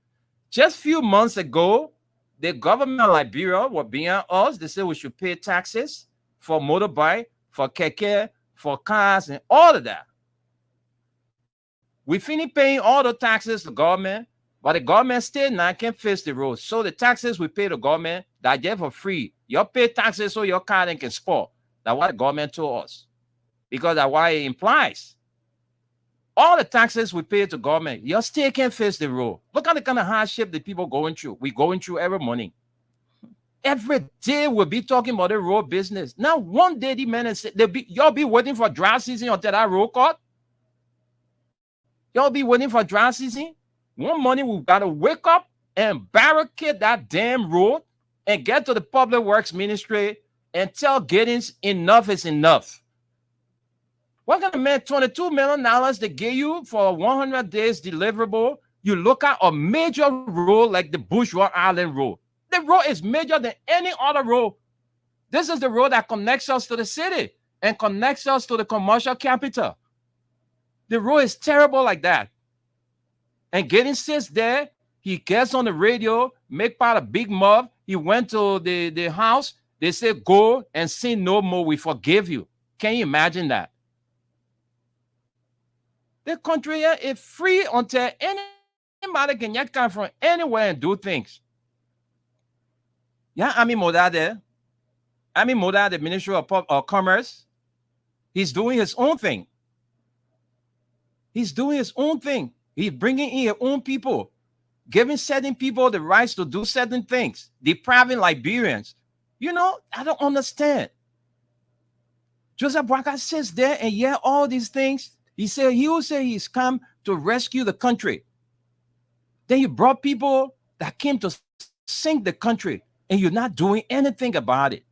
Just a few months ago, the government of Liberia were being us. They said we should pay taxes for motorbike, for keke, for cars, and all of that. We finished paying all the taxes to government, but the government still now can't fix the roads. So the taxes we pay to government, that get for free. You pay taxes so your car can spoil. That's what the government told us. Because that's why it implies. All the taxes we pay to government, you still can't fix the road. Look at the kind of hardship the people going through. We're going through every morning. Every day we'll be talking about the road business. Now, one day the men say, y'all be waiting for dry season until that road cut. Y'all be waiting for dry season. One morning we gotta wake up and barricade that damn road and get to the Public Works Ministry and tell Giddings enough is enough. What kind of man $22 million they give you for 100 days deliverable? You look at a major road like the Bushwa Island Road. The road is major than any other road. This is the road that connects us to the city and connects us to the commercial capital. The road is terrible like that. And Giddings sits there, he gets on the radio, make part of big mob. He went to the house. They said, go and sin no more. We forgive you. Can you imagine that? The country here is free until anybody can yet come from anywhere and do things. Yeah, Ami Moda there. Ami Moda, the Ministry of Commerce, he's doing his own thing. He's doing his own thing. He's bringing in his own people, giving certain people the rights to do certain things, depriving Liberians. You know, I don't understand. Joseph Boakai sits there and hear all these things. He will say he's come to rescue the country. Then you brought people that came to sink the country, and you're not doing anything about it.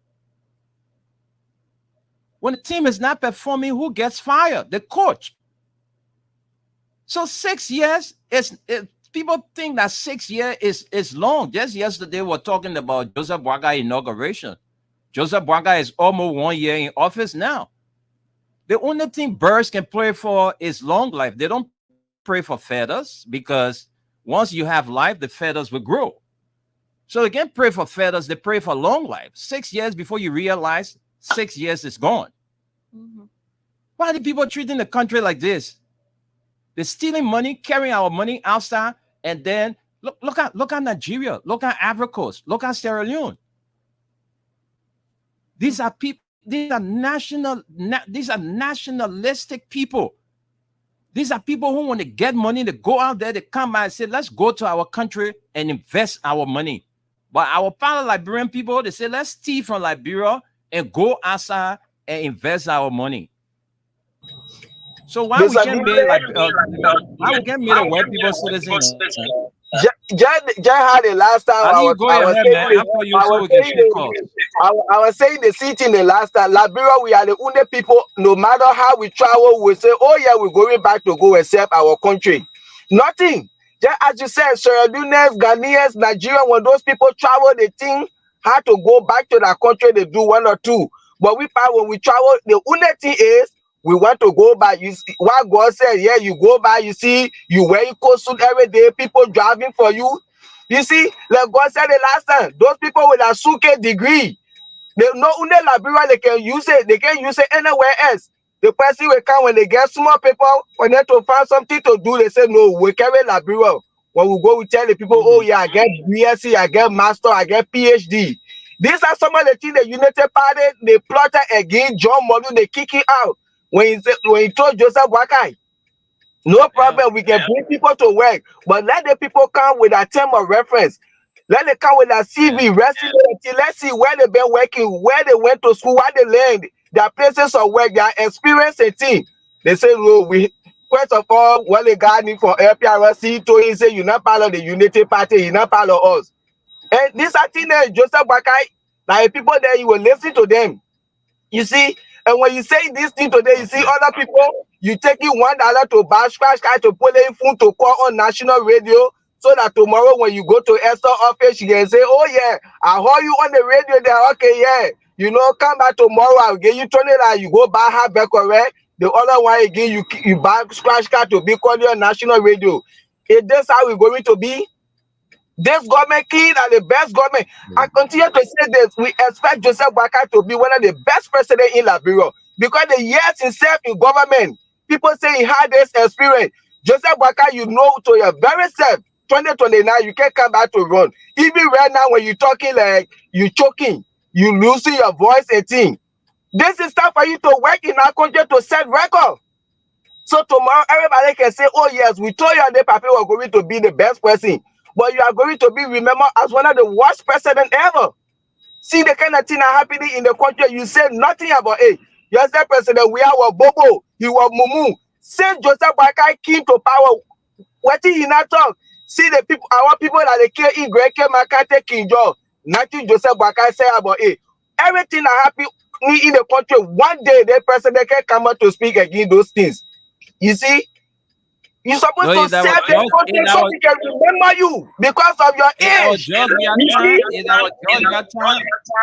When the team is not performing, who gets fired? The coach. So 6 years, people think that 6 years is long. Just yesterday, we were talking about Joseph Boakai inauguration. Joseph Boakai is almost 1 year in office now. The only thing birds can pray for is long life. They don't pray for feathers because once you have life, the feathers will grow. So they can't pray for feathers. They pray for long life. 6 years before you realize 6 years is gone. Mm-hmm. Why are the people treating the country like this? They're stealing money, carrying our money outside, and then look at Nigeria, look at Ivory Coast, look at Sierra Leone. These are people. These are nationalistic people. These are people who want to get money. They go out there, they come by and say, let's go to our country and invest our money. But our fellow Liberian people, they say, let's steal from Liberia and go outside and invest our money. So why we can't be like why we can't be a white people citizens? Just had the last time I was saying the city in the last time. Liberia, we are the only people. No matter how we travel, we say, "Oh yeah, we're going back to go and serve our country." Nothing. Just as you said, Sierra Leoneans, Ghanaians, Nigerians, when those people travel, they think how to go back to their country. They do one or two. But when we travel, the only thing is we want to go back. You see what God said, yeah, you go back, you see, you wear your coat suit every day, people driving for you. You see, like God said the last time, those people with a suke degree, they know only Liberia, they can use it anywhere else. The person will come when they get small people, when they to find something to do, they say, no, we carry Liberia. When we go, we tell the people, oh yeah, I get BSc, I get master, I get PhD. These are some of the things the United Party, they plotted against John Modu, they kick him out. When he told Joseph Boakai, no problem, we can bring people to work, but let the people come with a term of reference. Let them come with their CV, resume. Let's see where they've been working, where they went to school, what they learned, their places of work, their experience and thing. They say, "No, we first of all, what they got me for LPRC to he say you're not part of the Unity Party, you're not part of us." And this I think that Joseph Boakai, like people there, you will listen to them. You see, and when you say this thing today, you see other people, you taking $1 to buy scratch card to put in phone to call on national radio, so that tomorrow when you go to Esther office, you can say, "Oh yeah, I heard you on the radio there. Okay, yeah, you know, come back tomorrow. I'll give you $20. You go buy her back, correct? The other one again, you buy scratch card to be calling on national radio. Is this how we're going to be? This government clean and the best government. I continue to say this. We expect Joseph Boakai to be one of the best presidents in Liberia because the years himself in government, people say he had this experience. Joseph Boakai, you know to your very self, 2029, you can't come back to run. Even right now, when you're talking like you choking, you losing your voice and thing. This is time for you to work in our country to set record. So tomorrow, everybody can say, "Oh yes, we told you that Papi was going to be the best person, but you are going to be remembered as one of the worst presidents ever." See the kind of thing that happening in the country. You say nothing about it. Yesterday, President, we are Bobo, he was Mumu. Since Joseph Boakai came to power, what did he not talk? See the people, our people that they kill Igwe Makate King John. Nothing Joseph Boakai say about it. Everything that happened in the country, one day the president can come out to speak against those things. You see, you're supposed to serve the country so we can remember you because of your age.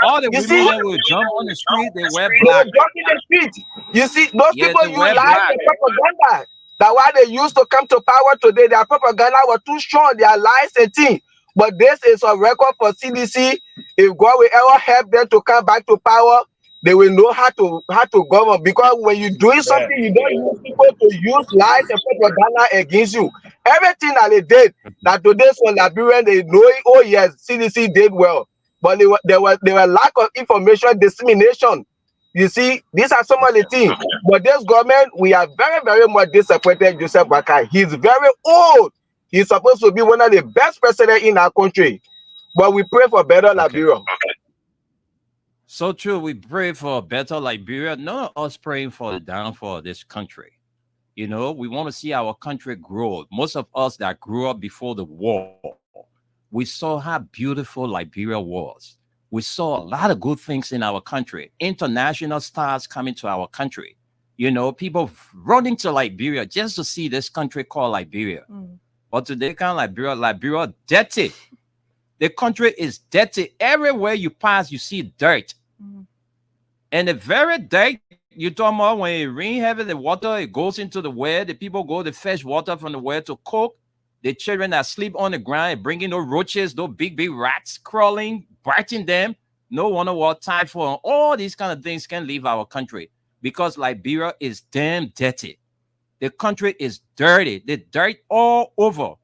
All the women that will jump on the street, they wear black. In the street. You see, those people you like the propaganda. That's why they used to come to power today. Their propaganda was too strong, their lies and things. But this is a record for CDC. If God will ever help them to come back to power, they will know how to govern, because when you're doing something, you don't use people to use lies and propaganda against you. Everything that they did, that today's for Liberian, they know it. Oh yes, CDC did well, but there were lack of information dissemination. You see, these are some of the things. But this government, we are very, very much disappointed. Joseph Boakai, he's very old. He's supposed to be one of the best presidents in our country, but we pray for better Liberia. So true. We pray for a better Liberia. None of us praying for the downfall of this country. You know, we want to see our country grow. Most of us that grew up before the war, we saw how beautiful Liberia was. We saw a lot of good things in our country. International stars coming to our country. You know, people running to Liberia just to see this country called Liberia. But today, kind of Liberia dirty. The country is dirty. Everywhere you pass, you see dirt. And the very dirt you talking about, when it rain heavy, the water, it goes into the well. The people go to fetch water from the well to cook. The children that sleep on the ground, bringing those roaches, those big rats crawling, biting them. No wonder what typhoid, all these kind of things can leave our country because Liberia is damn dirty. The country is dirty. The dirt all over.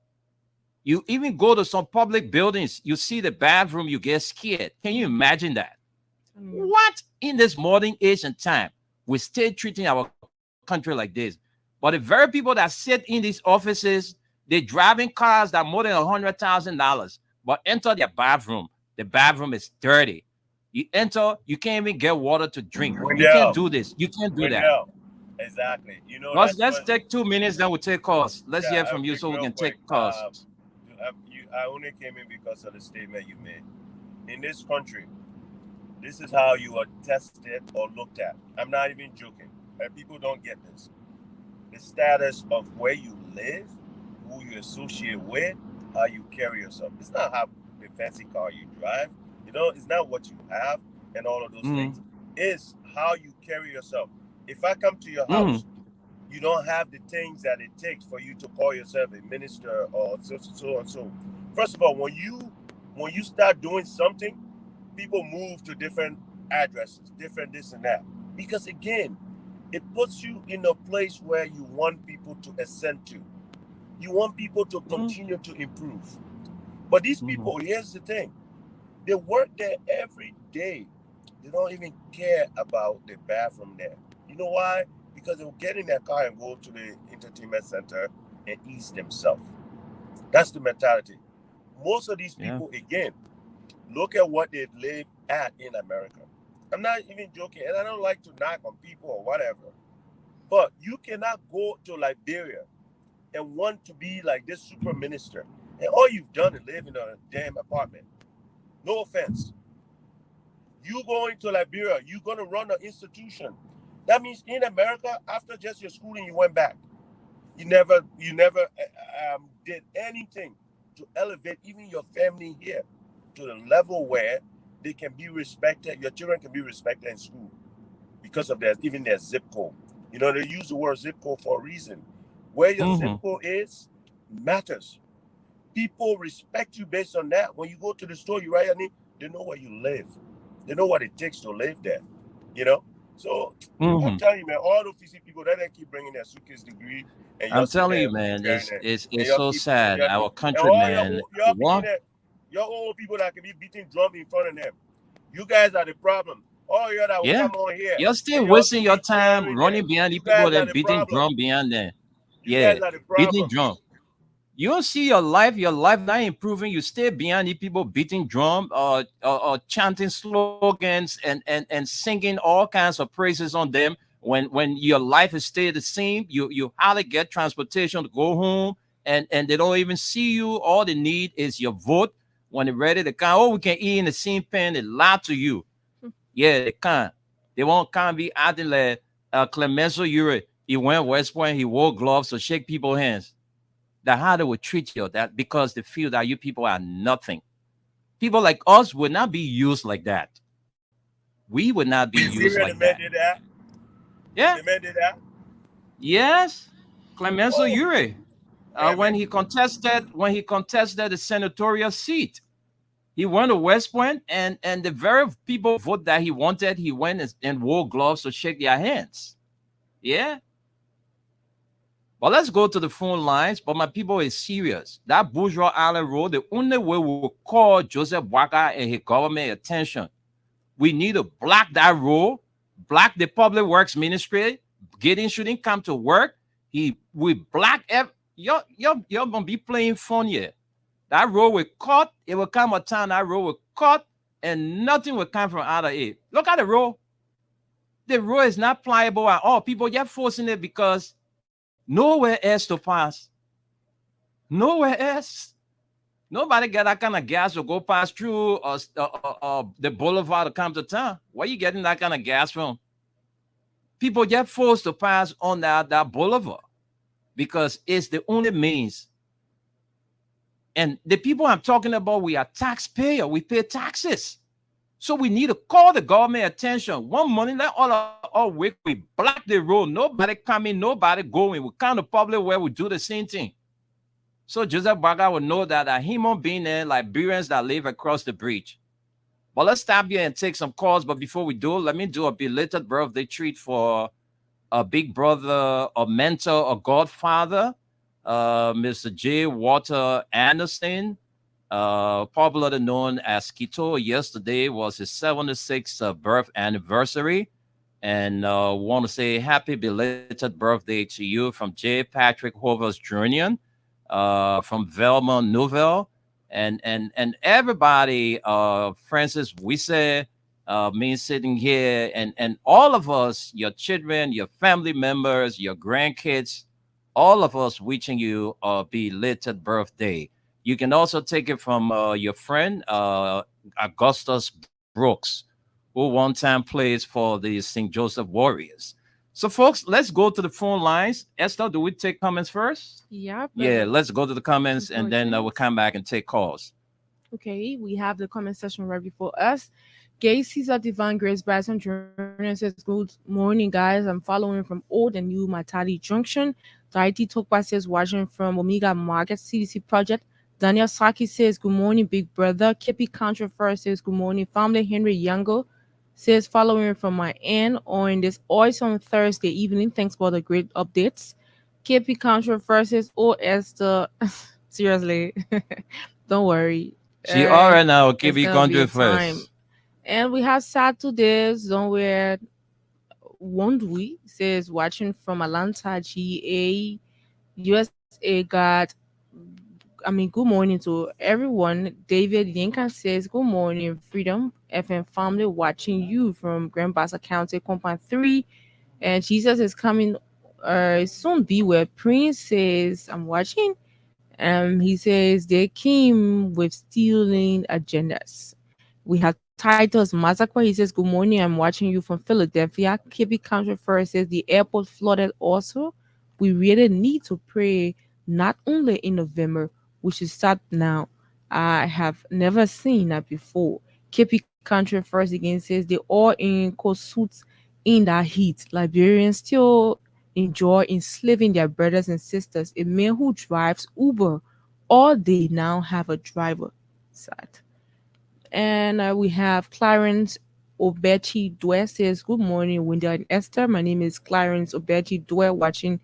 You even go to some public buildings, you see the bathroom, you get scared. Can you imagine that? What in this modern age and time, we still treating our country like this? But the very people that sit in these offices, they're driving cars that are more than $100,000, but enter their bathroom. The bathroom is dirty. You enter, you can't even get water to drink. You can't do this. You can't do that. Exactly. You know, let's take 2 minutes, then we'll take calls. Let's hear from you so we can take calls. I only came in because of the statement you made. In this country, this is how you are tested or looked at. I'm not even joking. People don't get this. The status of where you live, who you associate with, how you carry yourself. It's not how the fancy car you drive. You know, it's not what you have and all of those things. It's how you carry yourself. If I come to your house, you don't have the things that it takes for you to call yourself a minister or so and so. First of all, when you start doing something, people move to different addresses, different this and that. Because again, it puts you in a place where you want people to ascend to. You want people to continue to improve. But these people, here's the thing. They work there every day. They don't even care about the bathroom there. You know why? Because they'll get in their car and go to the entertainment center and ease themselves. That's the mentality. most of these Yeah. people, again, look at what they live at in America. I'm not even joking, and I don't like to knock on people or whatever, but you cannot go to Liberia and want to be like this super minister, and all you've done is live in a damn apartment. No offense. You going to Liberia, you're going to run an institution. That means in America, after just your schooling, you went back. You never did anything to elevate even your family here to the level where they can be respected. Your children can be respected in school because of even their zip code. You know, they use the word zip code for a reason. Where your zip code is matters. People respect you based on that. When you go to the store, you write your name, they know where you live. They know what it takes to live there. You know? So I'm telling you, man, all those PC people, they keep bringing their suitcase degree. And I'm telling you, man, it's so sad. Our countrymen, your old people that can be beating drum in front of them. You guys are the problem. All you that will come on here. You're still wasting your time running behind the people that beating drum behind them. Guys are the problem. Beating drum. You don't see your life not improving. You stay behind the people beating drum or chanting slogans and singing all kinds of praises on them. When your life is still the same, you hardly get transportation to go home, and they don't even see you. All they need is your vote. When they're ready to come, oh, we can eat in the same pen. They lie to you. Yeah, they can't. They can't be acting like Clemenceau Ure. He went West Point, he wore gloves to shake people's hands. That's how they would treat you, that because they feel that you people are nothing. People like us would not be used like that. We would not be used like that. Yeah. The man did that? Yes. Clemenceau Ure. When he contested the senatorial seat, he went to West Point, and the very people vote that he wanted, he went and wore gloves to shake their hands. Yeah. But let's go to the phone lines. But my people is serious. That Bourgeois Island Road, the only way we will call Joseph Boakai and his government attention, we need to block that road, block the public works ministry. Gideon shouldn't come to work. We block you're gonna be playing fun here. That road will cut. It will come a time that road will cut, and nothing will come from out of it. Look at the road. The road is not pliable at all. People just forcing it because nowhere else to pass. Nowhere else. Nobody got that kind of gas to go pass through the boulevard to come to town. Where are you getting that kind of gas from? People get forced to pass on that boulevard because it's the only means. And the people I'm talking about, we are taxpayer. We pay taxes. So we need to call the government attention. One morning, let all week we block the road. Nobody coming, nobody going. We count the public where we do the same thing. So Joseph Boakai will know that a human being there, Liberians that live across the bridge. But let's stop here and take some calls. But before we do, let me do a belated birthday treat for a big brother, a mentor, a godfather, Mr. J. Walter Anderson, popularly known as Kito. Yesterday was his 76th birth anniversary, and want to say happy belated birthday to you from J. Patrick Hovers Jr., from Velma Nouvelle, and everybody, Francis Wisse, me sitting here, and all of us, your children, your family members, your grandkids, all of us wishing you a belated birthday. You can also take it from your friend, Augustus Brooks, who one time plays for the St. Joseph Warriors. So, folks, let's go to the phone lines. Esther, do we take comments first? Yeah. Yeah, let's go to the comments, and then we'll come back and take calls. Okay, we have the comment section right before us. Gay Caesar Divine Grace Bryson Jr. says, good morning, guys. I'm following from Old and New Matadi Junction. Daiti Tokpa says, watching from Omega Market CDC Project. Daniel Saki says, good morning, big brother. Kippy Controver says, good morning. Family Henry Yango says, following from my aunt on this awesome Thursday evening. Thanks for the great updates. Kippy Controver says, oh, Esther, seriously, don't worry. She all right now, Kippy Controver. And we have Saturdays, somewhere, won't we? Says, watching from Atlanta, GA, USA got good morning to everyone. David Yinka says, good morning, Freedom FM family, watching you from Grand Bassa County, Compound 3. And Jesus is coming soon. Beware. Prince says, I'm watching. He says they came with stealing agendas. We have Titus Mazakwa. He says, good morning. I'm watching you from Philadelphia. KB Country First says the airport flooded also. We really need to pray not only in November, we should start now. I have never seen that before. KP Country First again says they all in coat suits in that heat. Liberians still enjoy enslaving their brothers and sisters. A man who drives Uber all day now have a driver. Sad. And we have Clarence Obechi Dwe says, good morning, Winda and Esther. My name is Clarence Obechi Dwe, watching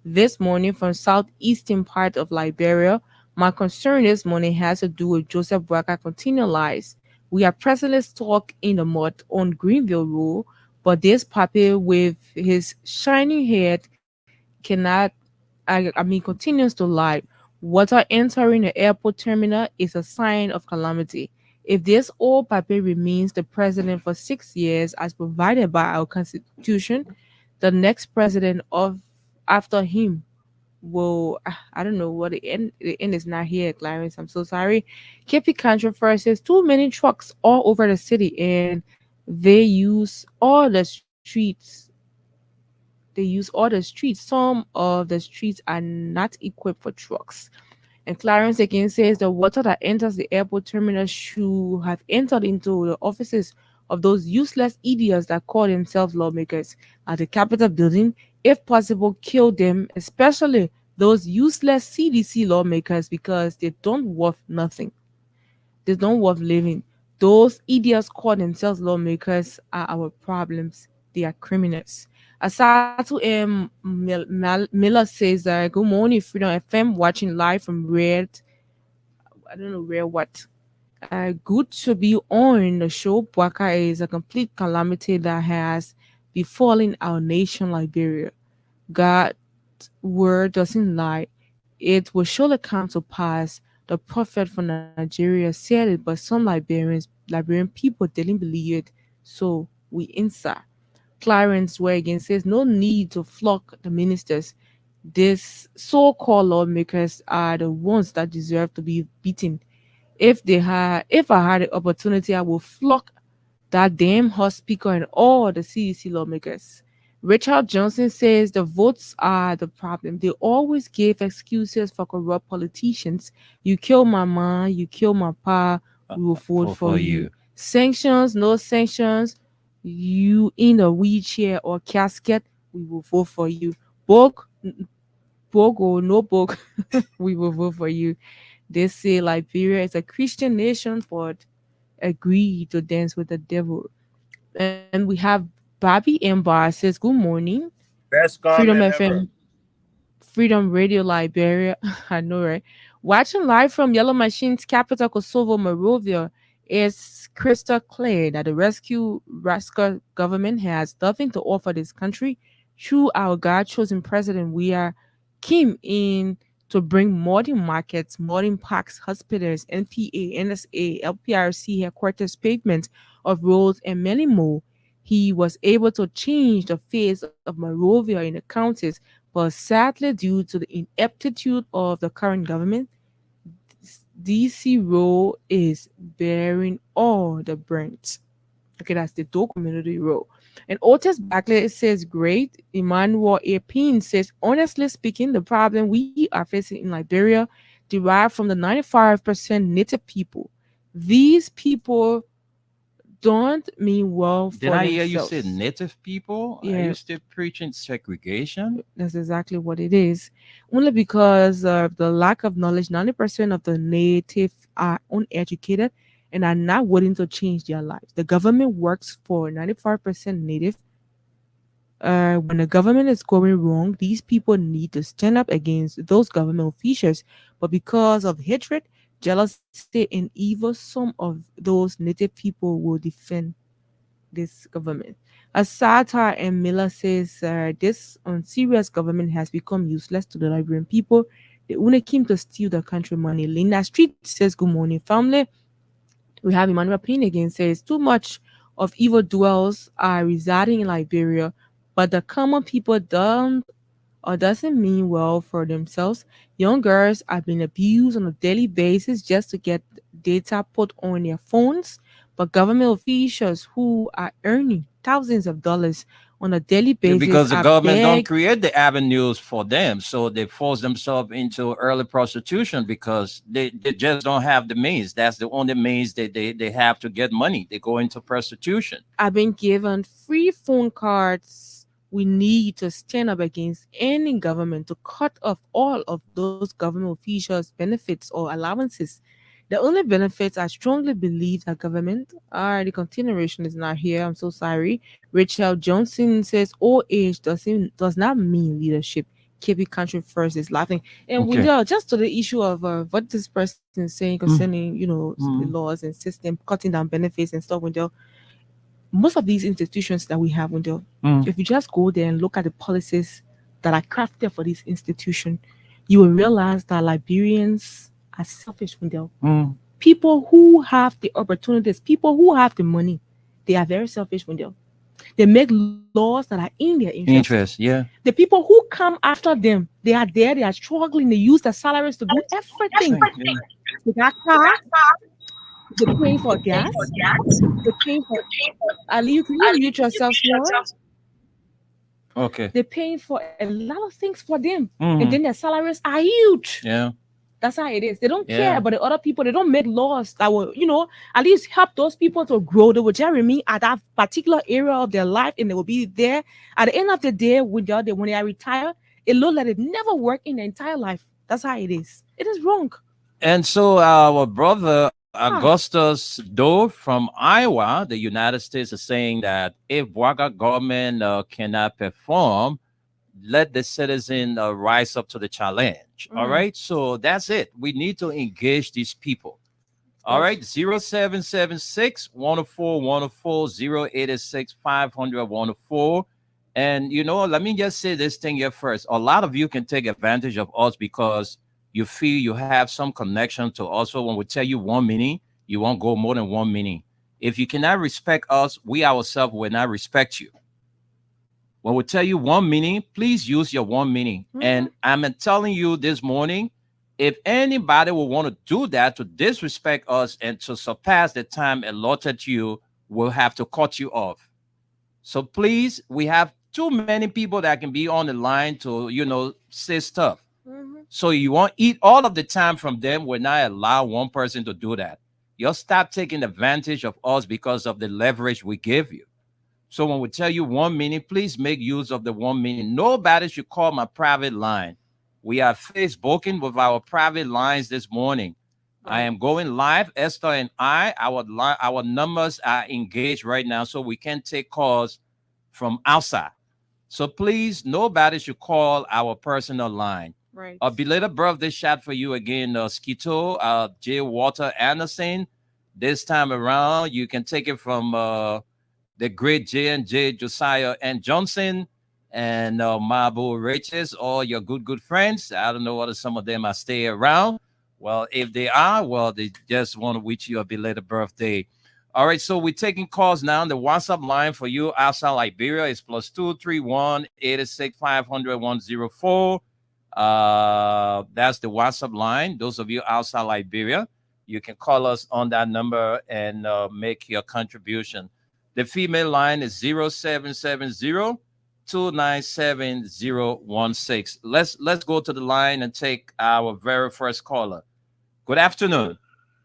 this morning from southeastern part of Liberia. My concern this morning has to do with Joseph Boakai continued lies. We are presently stuck in the mud on Greenville Road, but this puppy with his shiny head continues to lie. Water entering the airport terminal is a sign of calamity. If this old puppy remains the president for 6 years as provided by our constitution, the next president of after him will, I don't know what the end is not here, Clarence. I'm so sorry. KP Country First says too many trucks all over the city and they use all the streets. Some of the streets are not equipped for trucks. And Clarence again says the water that enters the airport terminal should have entered into the offices of those useless idiots that call themselves lawmakers at the Capitol building. If possible, kill them, especially those useless CDC lawmakers, because they don't worth nothing. They don't worth living. Those idiots call themselves lawmakers are our problems. They are criminals. Asatu Miller says, good morning, Freedom FM, watching live from Red. I don't know where what. Good to be on the show. Bwaka is a complete calamity that has befallen our nation, Liberia. God's word doesn't lie. It will surely come to pass. The prophet from Nigeria said it, but some Liberian people didn't believe it. So we answer. Clarence Wagon says no need to flock the ministers. These so-called lawmakers are the ones that deserve to be beaten. If I had the opportunity, I would flock that damn House Speaker and all the CDC lawmakers. Richard Johnson says the votes are the problem. They always give excuses for corrupt politicians. You kill my mom, you kill my pa, we will vote for you. Sanctions, no sanctions. You in a wheelchair or casket, we will vote for you. Bog or no bog, we will vote for you. They say Liberia is a Christian nation, but agree to dance with the devil. And we have Bobby Embar says, good morning. Best Freedom comment FM, ever. Freedom Radio Liberia. I know, right? Watching live from Yellow Machine's capital, Kosovo, Morovia, it's crystal clear that the rescue government has nothing to offer this country. Through our God-chosen president, we are keen in to bring modern markets, modern parks, hospitals, NPA, NSA, LPRC headquarters, pavement of roads, and many more. He was able to change the face of Morovia in the counties, but sadly, due to the ineptitude of the current government, DC Road is bearing all the brunt. Okay, that's the Doe Community Road. And Otis Backley says, great. Emmanuel Apin says, honestly speaking, the problem we are facing in Liberia derived from the 95% native people. These people don't mean well for Did I themselves. hear you say native people? Are Yeah. you still preaching segregation? That's exactly what it is. Only because of the lack of knowledge, 90% of the native are uneducated and are not willing to change their lives. The government works for 95% native. When the government is going wrong, these people need to stand up against those government officials. But because of hatred, jealousy, and evil, some of those native people will defend this government. Asata and Miller says this unserious government has become useless to the Liberian people. They only came to steal the country money. Linda Street says, good morning, family. We have Emmanuel Payne again says, too much of evil dwells are residing in Liberia, but the common people don't or doesn't mean well for themselves. Young girls are being abused on a daily basis just to get data put on their phones, but government officials who are earning thousands of dollars on a daily Yeah, basis because the are government don't begged. create the avenues for them, so they force themselves into early prostitution because they just don't have the means. That's the only means they have to get money. They go into prostitution. Are being given free phone cards. We need to stand up against any government to cut off all of those government officials' benefits or allowances. The only benefits I strongly believe that government are the continuation is not here. I'm so sorry. Rachel Johnson says old age does not mean leadership. Keeping country first is laughing. And Okay. just to the issue of what this person is saying concerning, the laws and system cutting down benefits and stuff. Most of these institutions that we have, if you just go there and look at the policies that are crafted for this institution, you will realize that Liberians are selfish. People who have the opportunities, people who have the money, they are very selfish. They make laws that are in their interest. Yeah. The people who come after them, they are there, they are struggling, they use their salaries to do everything. Yeah. They got car, they're paying for gas, they're paying for Ali, can you mute yourself more? Okay. They're paying for a lot of things for them. Mhm. And then their salaries are huge. Yeah. That's how it is. They don't Yeah. care about the other people. They don't make laws that will, at least help those people to grow. They will just remain at that particular area of their life and they will be there. At the end of the day, when they are retired, it looks like it never worked in their entire life. That's how it is. It is wrong. And so our brother Augustus Doe from Iowa, the United States, is saying that if Waka government cannot perform, let the citizen rise up to the challenge. All right. So that's it. We need to engage these people. All right. 0776 104 104 086 500 104. And let me just say this thing here first. A lot of you can take advantage of us because you feel you have some connection to us. So when we tell you 1 minute, you won't go more than 1 minute. If you cannot respect us, we ourselves will not respect you. When we tell you 1 minute, please use your 1 minute. And I'm telling you this morning, if anybody will want to do that, to disrespect us and to surpass the time allotted to you, we'll have to cut you off. So please, we have too many people that can be on the line to, say stuff. So you won't eat all of the time from them. We're not allow one person to do that. You'll stop taking advantage of us because of the leverage we give you. So when we tell you 1 minute, please make use of the 1 minute. Nobody should call my private line. We are Facebooking with our private lines this morning. I am going live. Esther and our numbers are engaged right now, so we can take calls from outside. So please, nobody should call our personal line. Right. A belated birthday shot for you again, Skito, J. Walter Anderson. This time around, you can take it from the great J&J Josiah and Johnson and Mabu Riches, all your good friends. I don't know whether some of them are stay around. Well, if they are, they just want to wish you a belated birthday. All right, so we're taking calls now. The WhatsApp line for you outside Liberia is +231 86 500 104. That's the WhatsApp line. Those of you outside Liberia, you can call us on that number and make your contribution. The female line is 0770 297 016. Let's go to the line and take our very first caller. Good afternoon.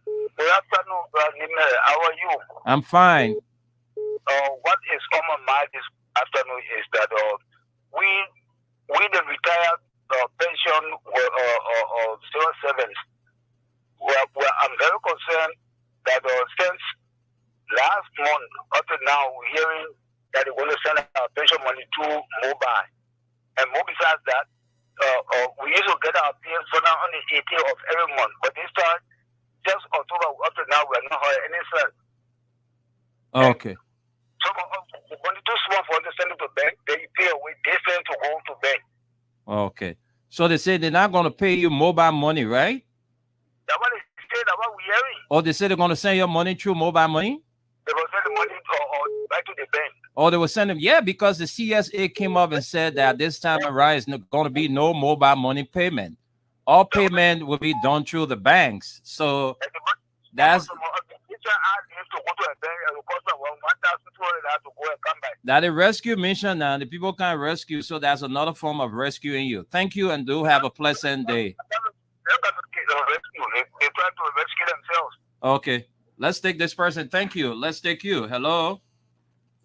Good afternoon, Vladimir. How are you? I'm fine. What is on my mind this afternoon is that we the retired pension 07s. I'm very concerned that since last month up to now, we're hearing that they're going to send our pension money to mobile. And more besides that, we used to get our pension on the 18th of every month. But this time, just October up to now, we are not heard any cent. Okay. So the money too small for them to send it to bank, they pay away, they send to go to bank. Okay. So they say they're not going to pay you mobile money, right? That's what they say. That's what we hearing. Or they say they're going to send your money through mobile money? They will send the money or back to the bank. Or they will send them, yeah, because the CSA came up and said that this time around it's not going to be no mobile money payment. All payment will be done through the banks. So that's that is rescue mission now. The people can rescue, so that's another form of rescuing you. Thank you, and do have a pleasant day. They try to rescue themselves. Okay, let's take this person. Thank you. Let's take you. Hello.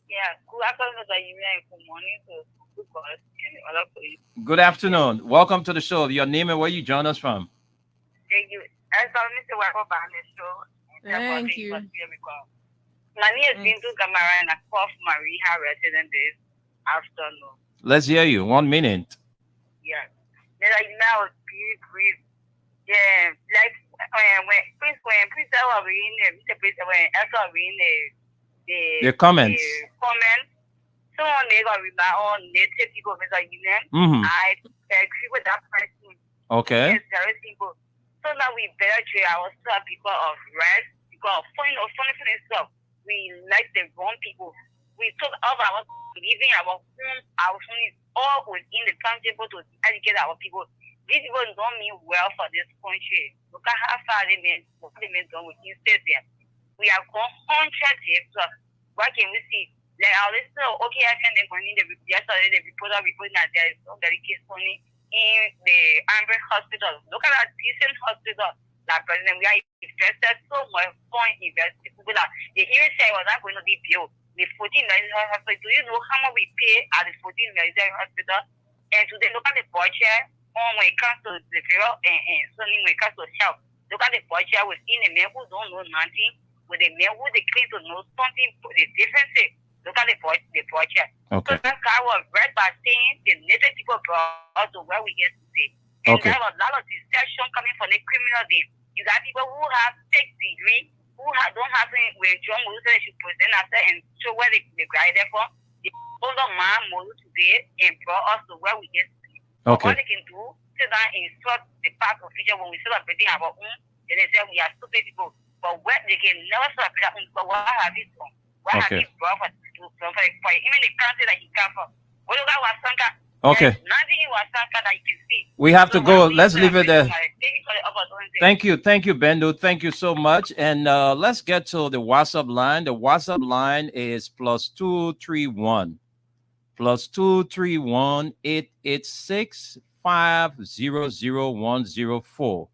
Yeah, good afternoon, Mr. Yimia. Good morning to good boss and other police. Good afternoon. Welcome to the show. Your name and where you join us from? Thank you. I saw Mr. Wako on the show. Thank you. Nani has been to Camara and a Cough Maria resident this afternoon. Let's hear you. 1 minute. Yeah. Then I now brief. Yeah, like when Prince are in the Mr. Prince when Elsa in The comments. Someone they got rely on native people, Mr. Yimia. I agree with that person. Okay. It's very simple. So now we better treat ourselves because of rest, because of funny stuff. We like the wrong people. We took off our leaving our home, our families all within the timetable to educate our people. These people don't mean well for this country. Look at how far they made done with instead there. We have gone 100 years plus. What can we see? Like our listener, okay, I send them money. Yesterday, the reporter reporting that there is no dedicated money in the Amber Hospital. Look at that decent hospital. That president, we are invested so much fund invested. People that the hearing say was not going to be built. The 14 military hospital. Do you know how much we pay at the 14 military hospital? And today, look at the budget when it comes to the funeral and certainly when it comes to health. Look at the budget within the men who don't know nothing, with the men who they claim to know something, the difference. Look at the budget. Okay. So that guy was read by saying the native people brought us to where we get today. And Okay. there was a lot of deception coming from the criminal team. You got people who have 6 degrees, who don't have any, when John Moses said they should present ourselves and show where they graduated from. The older man Moses today and brought us to where we get today. Okay. What they can do, sit down and insult the past official when we celebrating our own, and they say we are stupid people. But where they can never celebrate our own, but what have you done? What have Okay. you brought for even the country that he come from? What you got was Sanka? Okay. Nothing in Wasanka that you can see. We have to go. Let's leave it there. Thank you for the opportunity. Thank you, Bendo. Thank you so much. And let's get to the WhatsApp line. The WhatsApp line is +231 886 500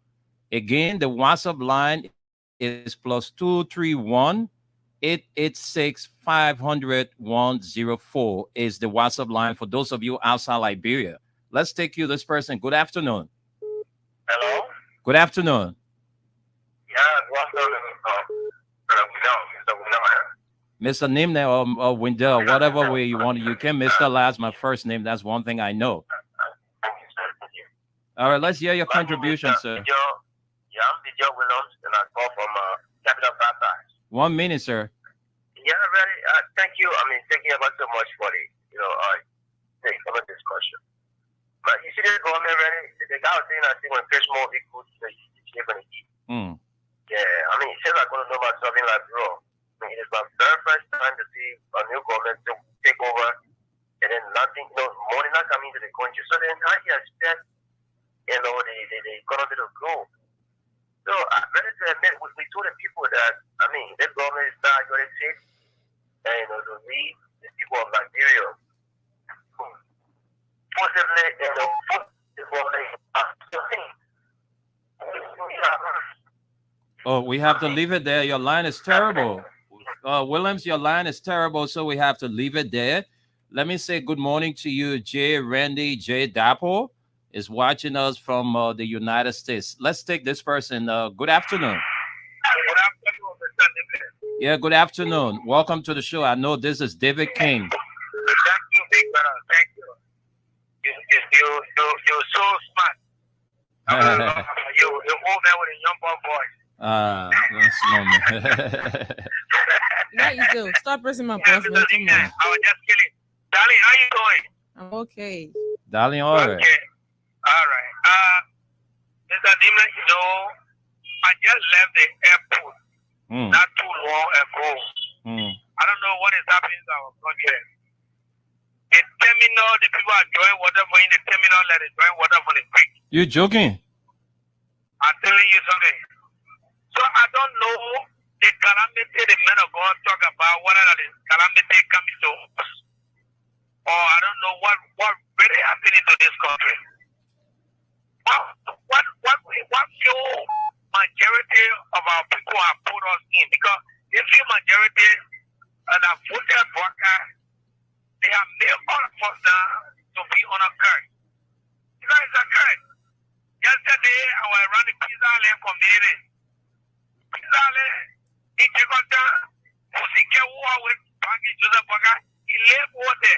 Again, the WhatsApp line is +231 886 500 is the WhatsApp line for those of you outside Liberia. Let's take you this person. Good afternoon. Hello? Good afternoon. Yeah, what's up? Mr. Nimne or Wendell, whatever way you want. You can Mr. Last, my first name. That's one thing I know. All right, let's hear your contribution, sir. Yeah, I'm the Joe Williams, and I call from Capital Baptized. 1 minute, sir. Yeah, really. Thank you. I mean, thank you about so much for the, for the discussion. But you see, this government really, the guy was saying, I think when fish more equals, you're going to eat. Yeah, I mean, it seems like going to know about something like bro. I mean, it's my very first time to see a new government to take over, and then nothing, money not coming to the country. So then how do you expect, the economy to grow? So I really to admit, we told the people that, I mean, this government is not going to take, and to lead the people of Nigeria positively, put the government Oh, we have to leave it there. Your line is terrible. Williams, your line is terrible, so we have to leave it there. Let me say good morning to you, Randy J. Dapo is watching us from the United States. Let's take this person. Good afternoon. Yeah, good afternoon. Welcome to the show. I know this is David King. Thank you, big brother. Thank you. You're so smart. You're old man with a young boy voice. That's normal. Not easy. Stop pressing my boss. I was just kidding. Darling, how you doing? I'm okay. Darling, all right. Okay. All right. Mr. Nima, you know, I just left the airport not too long ago. I don't know what is happening to our country. The terminal, the people are drawing water for in the terminal, like they're drawing water for the creek. You joking? I'm telling you something. So I don't know the calamity the men of God talk about, whether that is calamity coming to us, or I don't know what really happening to this country. What few majority of our people have put us in? Because this few majority that voted Bwaka, they have made all of us now to be on a curse. Because it's a curse. Yesterday, I was running Pizza Land community. Pizza Land, in Jakarta, Pusike War with Paki Joseph Bwaka, he left water.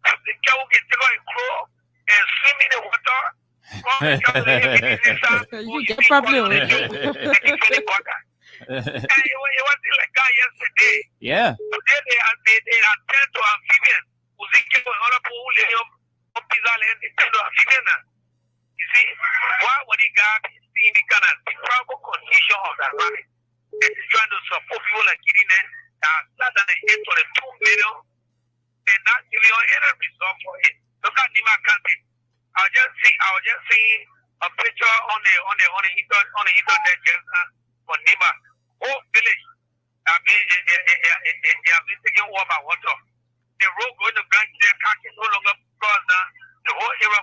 Pusike will get taken in crow and swim in the water. You get probably And it wasn't like that yesterday. Yeah. Today they attend to amphibian. Pusike will all up on Pizza Land, they attend to amphibian. You see, why would he got in the kind of deplorable condition of that life? And he's trying to support people like Gideon that start at the end to the 2 million and not giving any result for it. Look at Nima County. I was just seeing a picture on the internet just for Nima. Whole village have been taken over by water. The road going to Grand Can't no longer because the whole area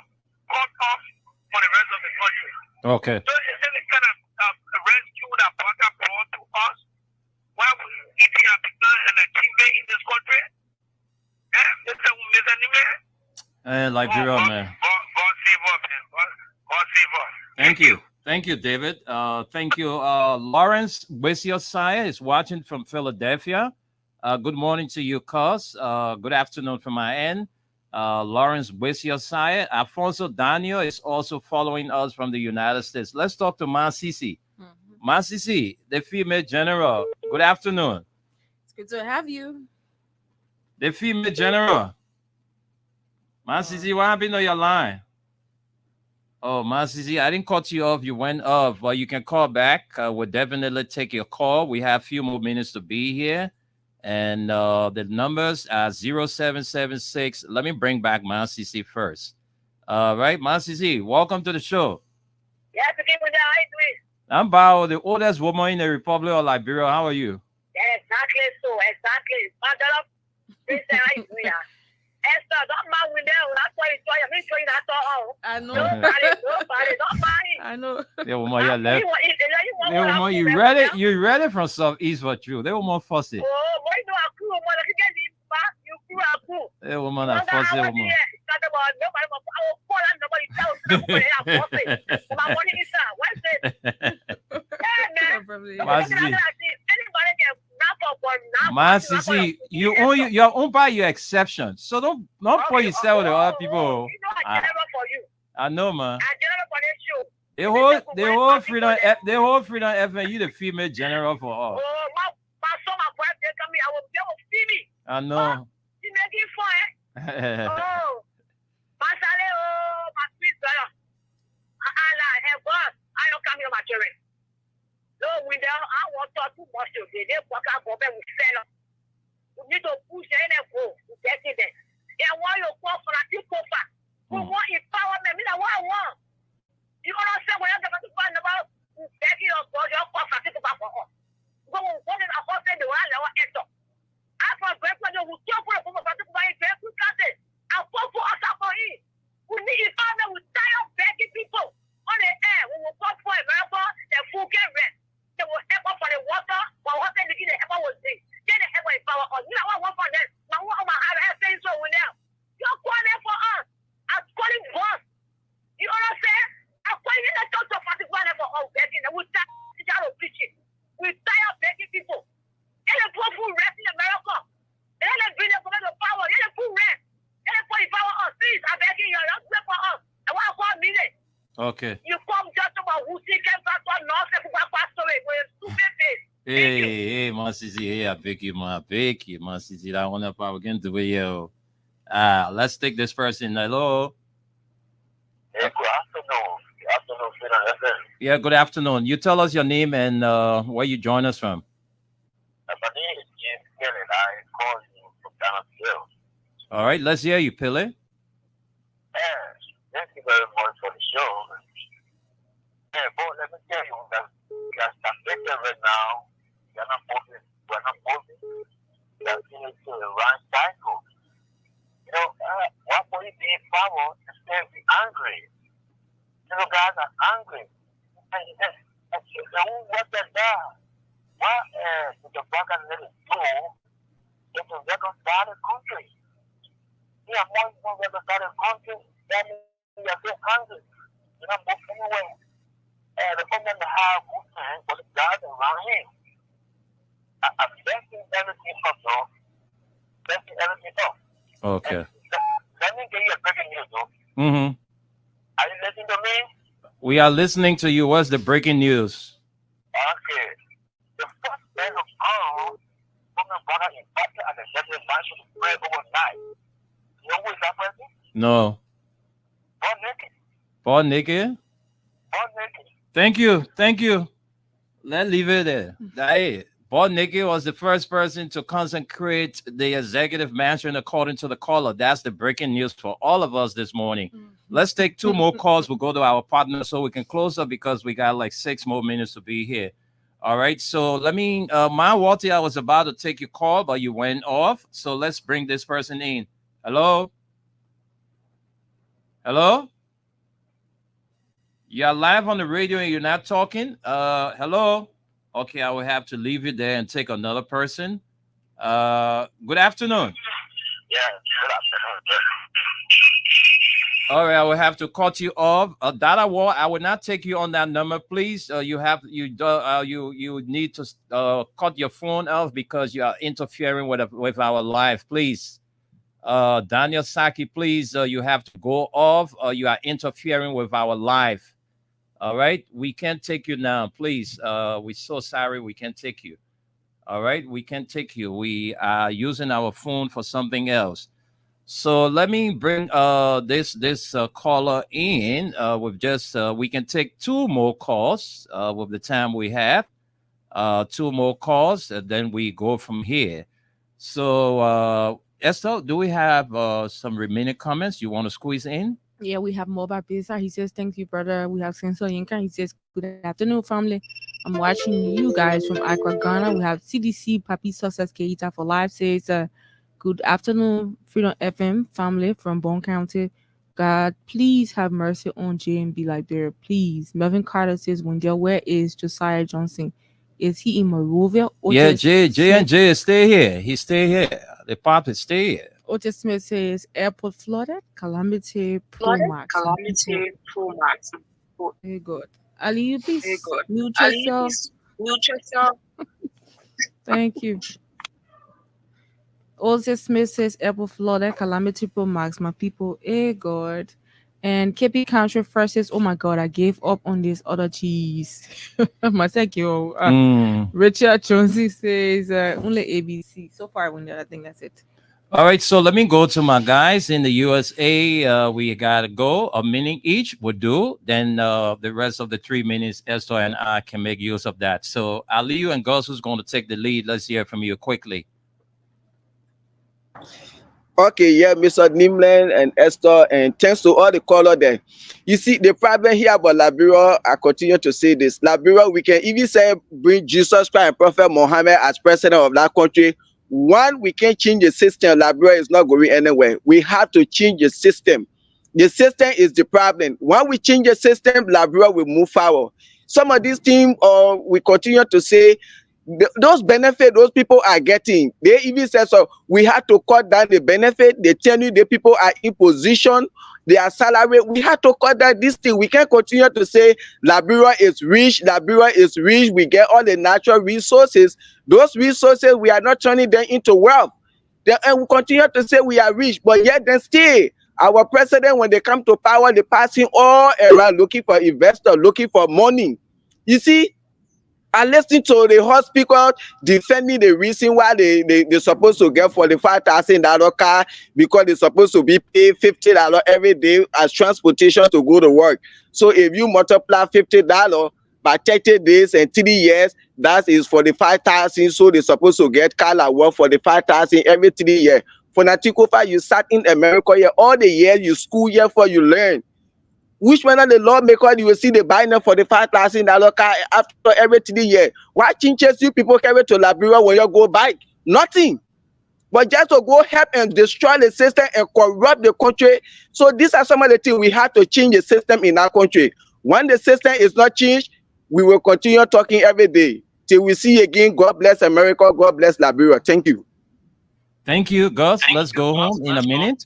cut off for the rest of the country. Okay. So it's the kind of rescue that Bwaka brought to us while we eating our pizza and achievement in this country. Mr. Nime, Liberia, man. God save us, man. God save us. Thank you. Thank you, David. Thank you. Lawrence Wesiosaya is watching from Philadelphia. Good morning to you, cuz. Good afternoon from my end. Lawrence Wesiosaya. Alfonso Daniel is also following us from the United States. Let's talk to Masisi. Masisi, the female general. Good afternoon. It's good to have you. The female general. Masisi, what happened on your line? Oh, Masisi, I didn't cut you off. You went off. Well, you can call back. We'll definitely take your call. We have a few more minutes to be here. And the numbers are 0776. Let me bring back Masisi first. All right, Masisi, welcome to the show. Yes, again with the doing? I'm Bao, the oldest woman in the Republic of Liberia. How are you? Exactly so, exactly. Esther, don't mind with them. That's why it's why I'm showing that all. I know. Nobody, don't mind. I know. The woman you left. The woman you read it. You read it from Southeast for true. They were more fussy. Oh, boy, no, I'm cool. You grew up cool. The woman are fussy woman. Masisi, you own by your exception. So don't put yourself with other people. I know, man. The whole freedom FM, you the female general for all. I know. I don't come here, my children. No, we don't. I want to talk too much today. They walk out for them. We fell. We need to push in and go. We get it there. Yeah, why you call for that? You call for. We want empowerment. Me, what I want. You understand what I'm going to find about? Begging your God, your call for people back for us. Go on in a hotel, the one that will enter. After breakfast, we talk for people back to buy very good classes. I'll call for us for it. We need empowerment. We tie up begging people on the air. We will call for America. The food get rest. They will help us for the water, while water the help was there. Then the help will empower us. You know what I want for them? I want my heart saying so with them. You're calling for us. I'm calling for us. You understand? I'm calling you to talk to particular for us begging. We start teaching how to preach it. We tired of begging people. They don't put full rest in America. They don't bring them for the power. They don't put rest. They don't put empower us. Please, I'm begging you. Don't pray for us. I want to call me. Okay. You come just about who see can pass on nothing for pastor with a stupid face. Hey, Masisi, hey, I beg you, Masisi. I want to power again to you. Let's take this person. Hello. Hey, good afternoon. Good afternoon, Freedom FM. Yeah, good afternoon. You tell us your name and where you join us from. My name is James Kelly. I call you from Ghana. All right, let's hear you, Pele. Thank you very much for the show. Yeah, but let me tell you that we are stagnated right now. We are not moving. We are not moving. We are into the right cycle. You know, why would it be in power instead of be angry? You know, guys are angry. And what that does? Why the black and let it go? It's a reconciled country. We are more reconciled country. That means we are so angry. We're not moving anywhere. The government have good time for the guys around here. I'm backing everything up, though. Backing everything up. Okay. Let me get you a breaking news, though. Mm-hmm. Are you listening to me? We are listening to you. What's the breaking news? Okay. The first man of all, woman brother impacted at the executive mansion to pray overnight. You know who is that person? No. Born naked. Born naked? Born naked. Thank you. Thank you. Let's leave it there. Hey, Born naked was the first person to consecrate the executive mansion according to the caller. That's the breaking news for all of us this morning. Let's take two more calls. We'll go to our partner so we can close up because we got like 6 more minutes to be here. All right. So let me, Walter, I was about to take your call, but you went off. So let's bring this person in. Hello? Hello? You're live on the radio and you're not talking. Hello? Okay, I will have to leave you there and take another person. Good afternoon. Yeah, good afternoon. All right, I will have to cut you off. Dada War, I will not take you on that number, please. You need to cut your phone off because you are interfering with our live, please. Daniel Saki, please, you have to go off. You are interfering with our live. All right, we can't take you now, please. We're so sorry we can't take you. All right, we can't take you. We are using our phone for something else. So let me bring this caller in. We can take 2 more calls with the time we have. 2 more calls, and then we go from here. So Esther, do we have some remaining comments you want to squeeze in? Yeah, we have Mobile Pizza. He says, thank you, brother. We have Sensor Yinka. He says, good afternoon, family. I'm watching you guys from Accra, Ghana. We have CDC Papi Success Keita for life. Says, good afternoon, Freedom FM family from Bone County. God, please have mercy on JMB Liberia, please. Melvin Carter says, Wendell, where is Josiah Johnson? Is he in Monrovia? Yeah, J stay here. He stay here. The pop is stay here. Otis Smith says, airport flooded, Calamity Pro Max. Calamity Pro Max. Very good. Ali, you please Very good. mute Ali, yourself. please mute yourself. Thank you. Otis Smith says, airport flooded, Calamity Pro Max. My people, hey God. And KP Country first says, oh my God, I gave up on this other cheese. Richard Chonzi says, only ABC. So far, I think that's it. All right, so let me go to my guys in the USA. We gotta go a minute each would do. Then the rest of the 3 minutes, Esther and I can make use of that. So Aliyu and Gus, who's going to take the lead? Let's hear from you quickly. Okay, yeah, Mr. Nimland and Esther, and thanks to all the caller there. You see, the problem here about Liberia, I continue to say this. Liberia, we can even say bring Jesus Christ and Prophet Muhammad as president of that country. One, we can't change the system. Liberia is not going anywhere. We have to change the system. The system is the problem. When we change the system, Liberia will move forward. Some of these things, we continue to say, those benefits those people are getting, they even said so. We had to cut down the benefit. They tell you the people are in position, their salary. We had to cut down this thing. We can't continue to say Liberia is rich. Liberia is rich. We get all the natural resources. Those resources, we are not turning them into wealth. And we continue to say we are rich, but yet then still, our president, when they come to power, they pass him all around looking for investors, looking for money. You see, I listened to the hospital defending the reason why they're supposed to get $45,000 car because they're supposed to be paid $50 every day as transportation to go to work. So if you multiply $50 by 30 days and 3 years, that is $45,000. So they're supposed to get car like work $45,000 every 3 years. For Natikofa, you sat in America here all the years you school year for you learn. Which one of the lawmakers you will see they buy them for the $5,000 car after every 3 years? Why changes you people carry to Liberia when you go back? Nothing. But just to go help and destroy the system and corrupt the country. So these are some of the things we have to change the system in our country. When the system is not changed, we will continue talking every day. Till we see again, God bless America, God bless Liberia. Thank you. Thank you, Gus. Let's go home in a minute.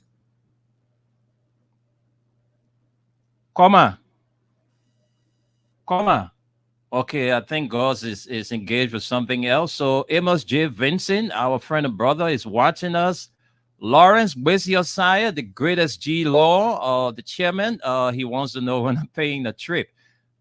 Comma. Okay, I think Gus is engaged with something else. So Amos J. Vincent, our friend and brother, is watching us. Lawrence Josiah, the greatest G Law, the chairman, he wants to know when I'm paying the trip.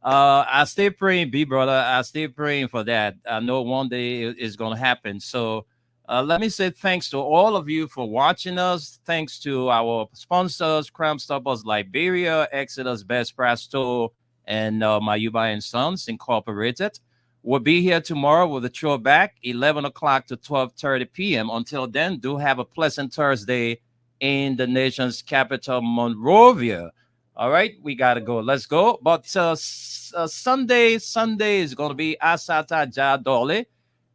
I stay praying, B brother. I stay praying for that. I know one day it's going to happen. So let me say thanks to all of you for watching us. Thanks to our sponsors, Crime Stoppers Liberia, Exodus Best Price Store, and Mayuba and Sons Incorporated. We'll be here tomorrow with a throwback, 11 o'clock to 12:30 p.m. Until then, do have a pleasant Thursday in the nation's capital, Monrovia. All right, we got to go. Let's go. But Sunday is going to be Asata Jadole.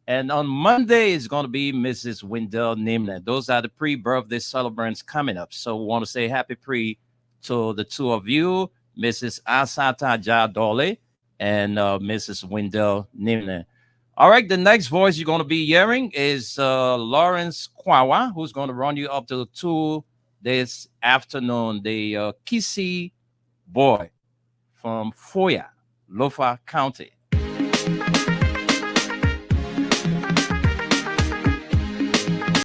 And on Monday is going to be Mrs. Wendell Nimna. Those are the pre-birthday celebrants coming up. So we want to say happy pre to the two of you, Mrs. Asata Jadole and Mrs. Wendell Nimna. All right, the next voice you're going to be hearing is Lawrence Kwawa, who's going to run you up to 2 this afternoon. The Kisi boy from Foya, Lofa County.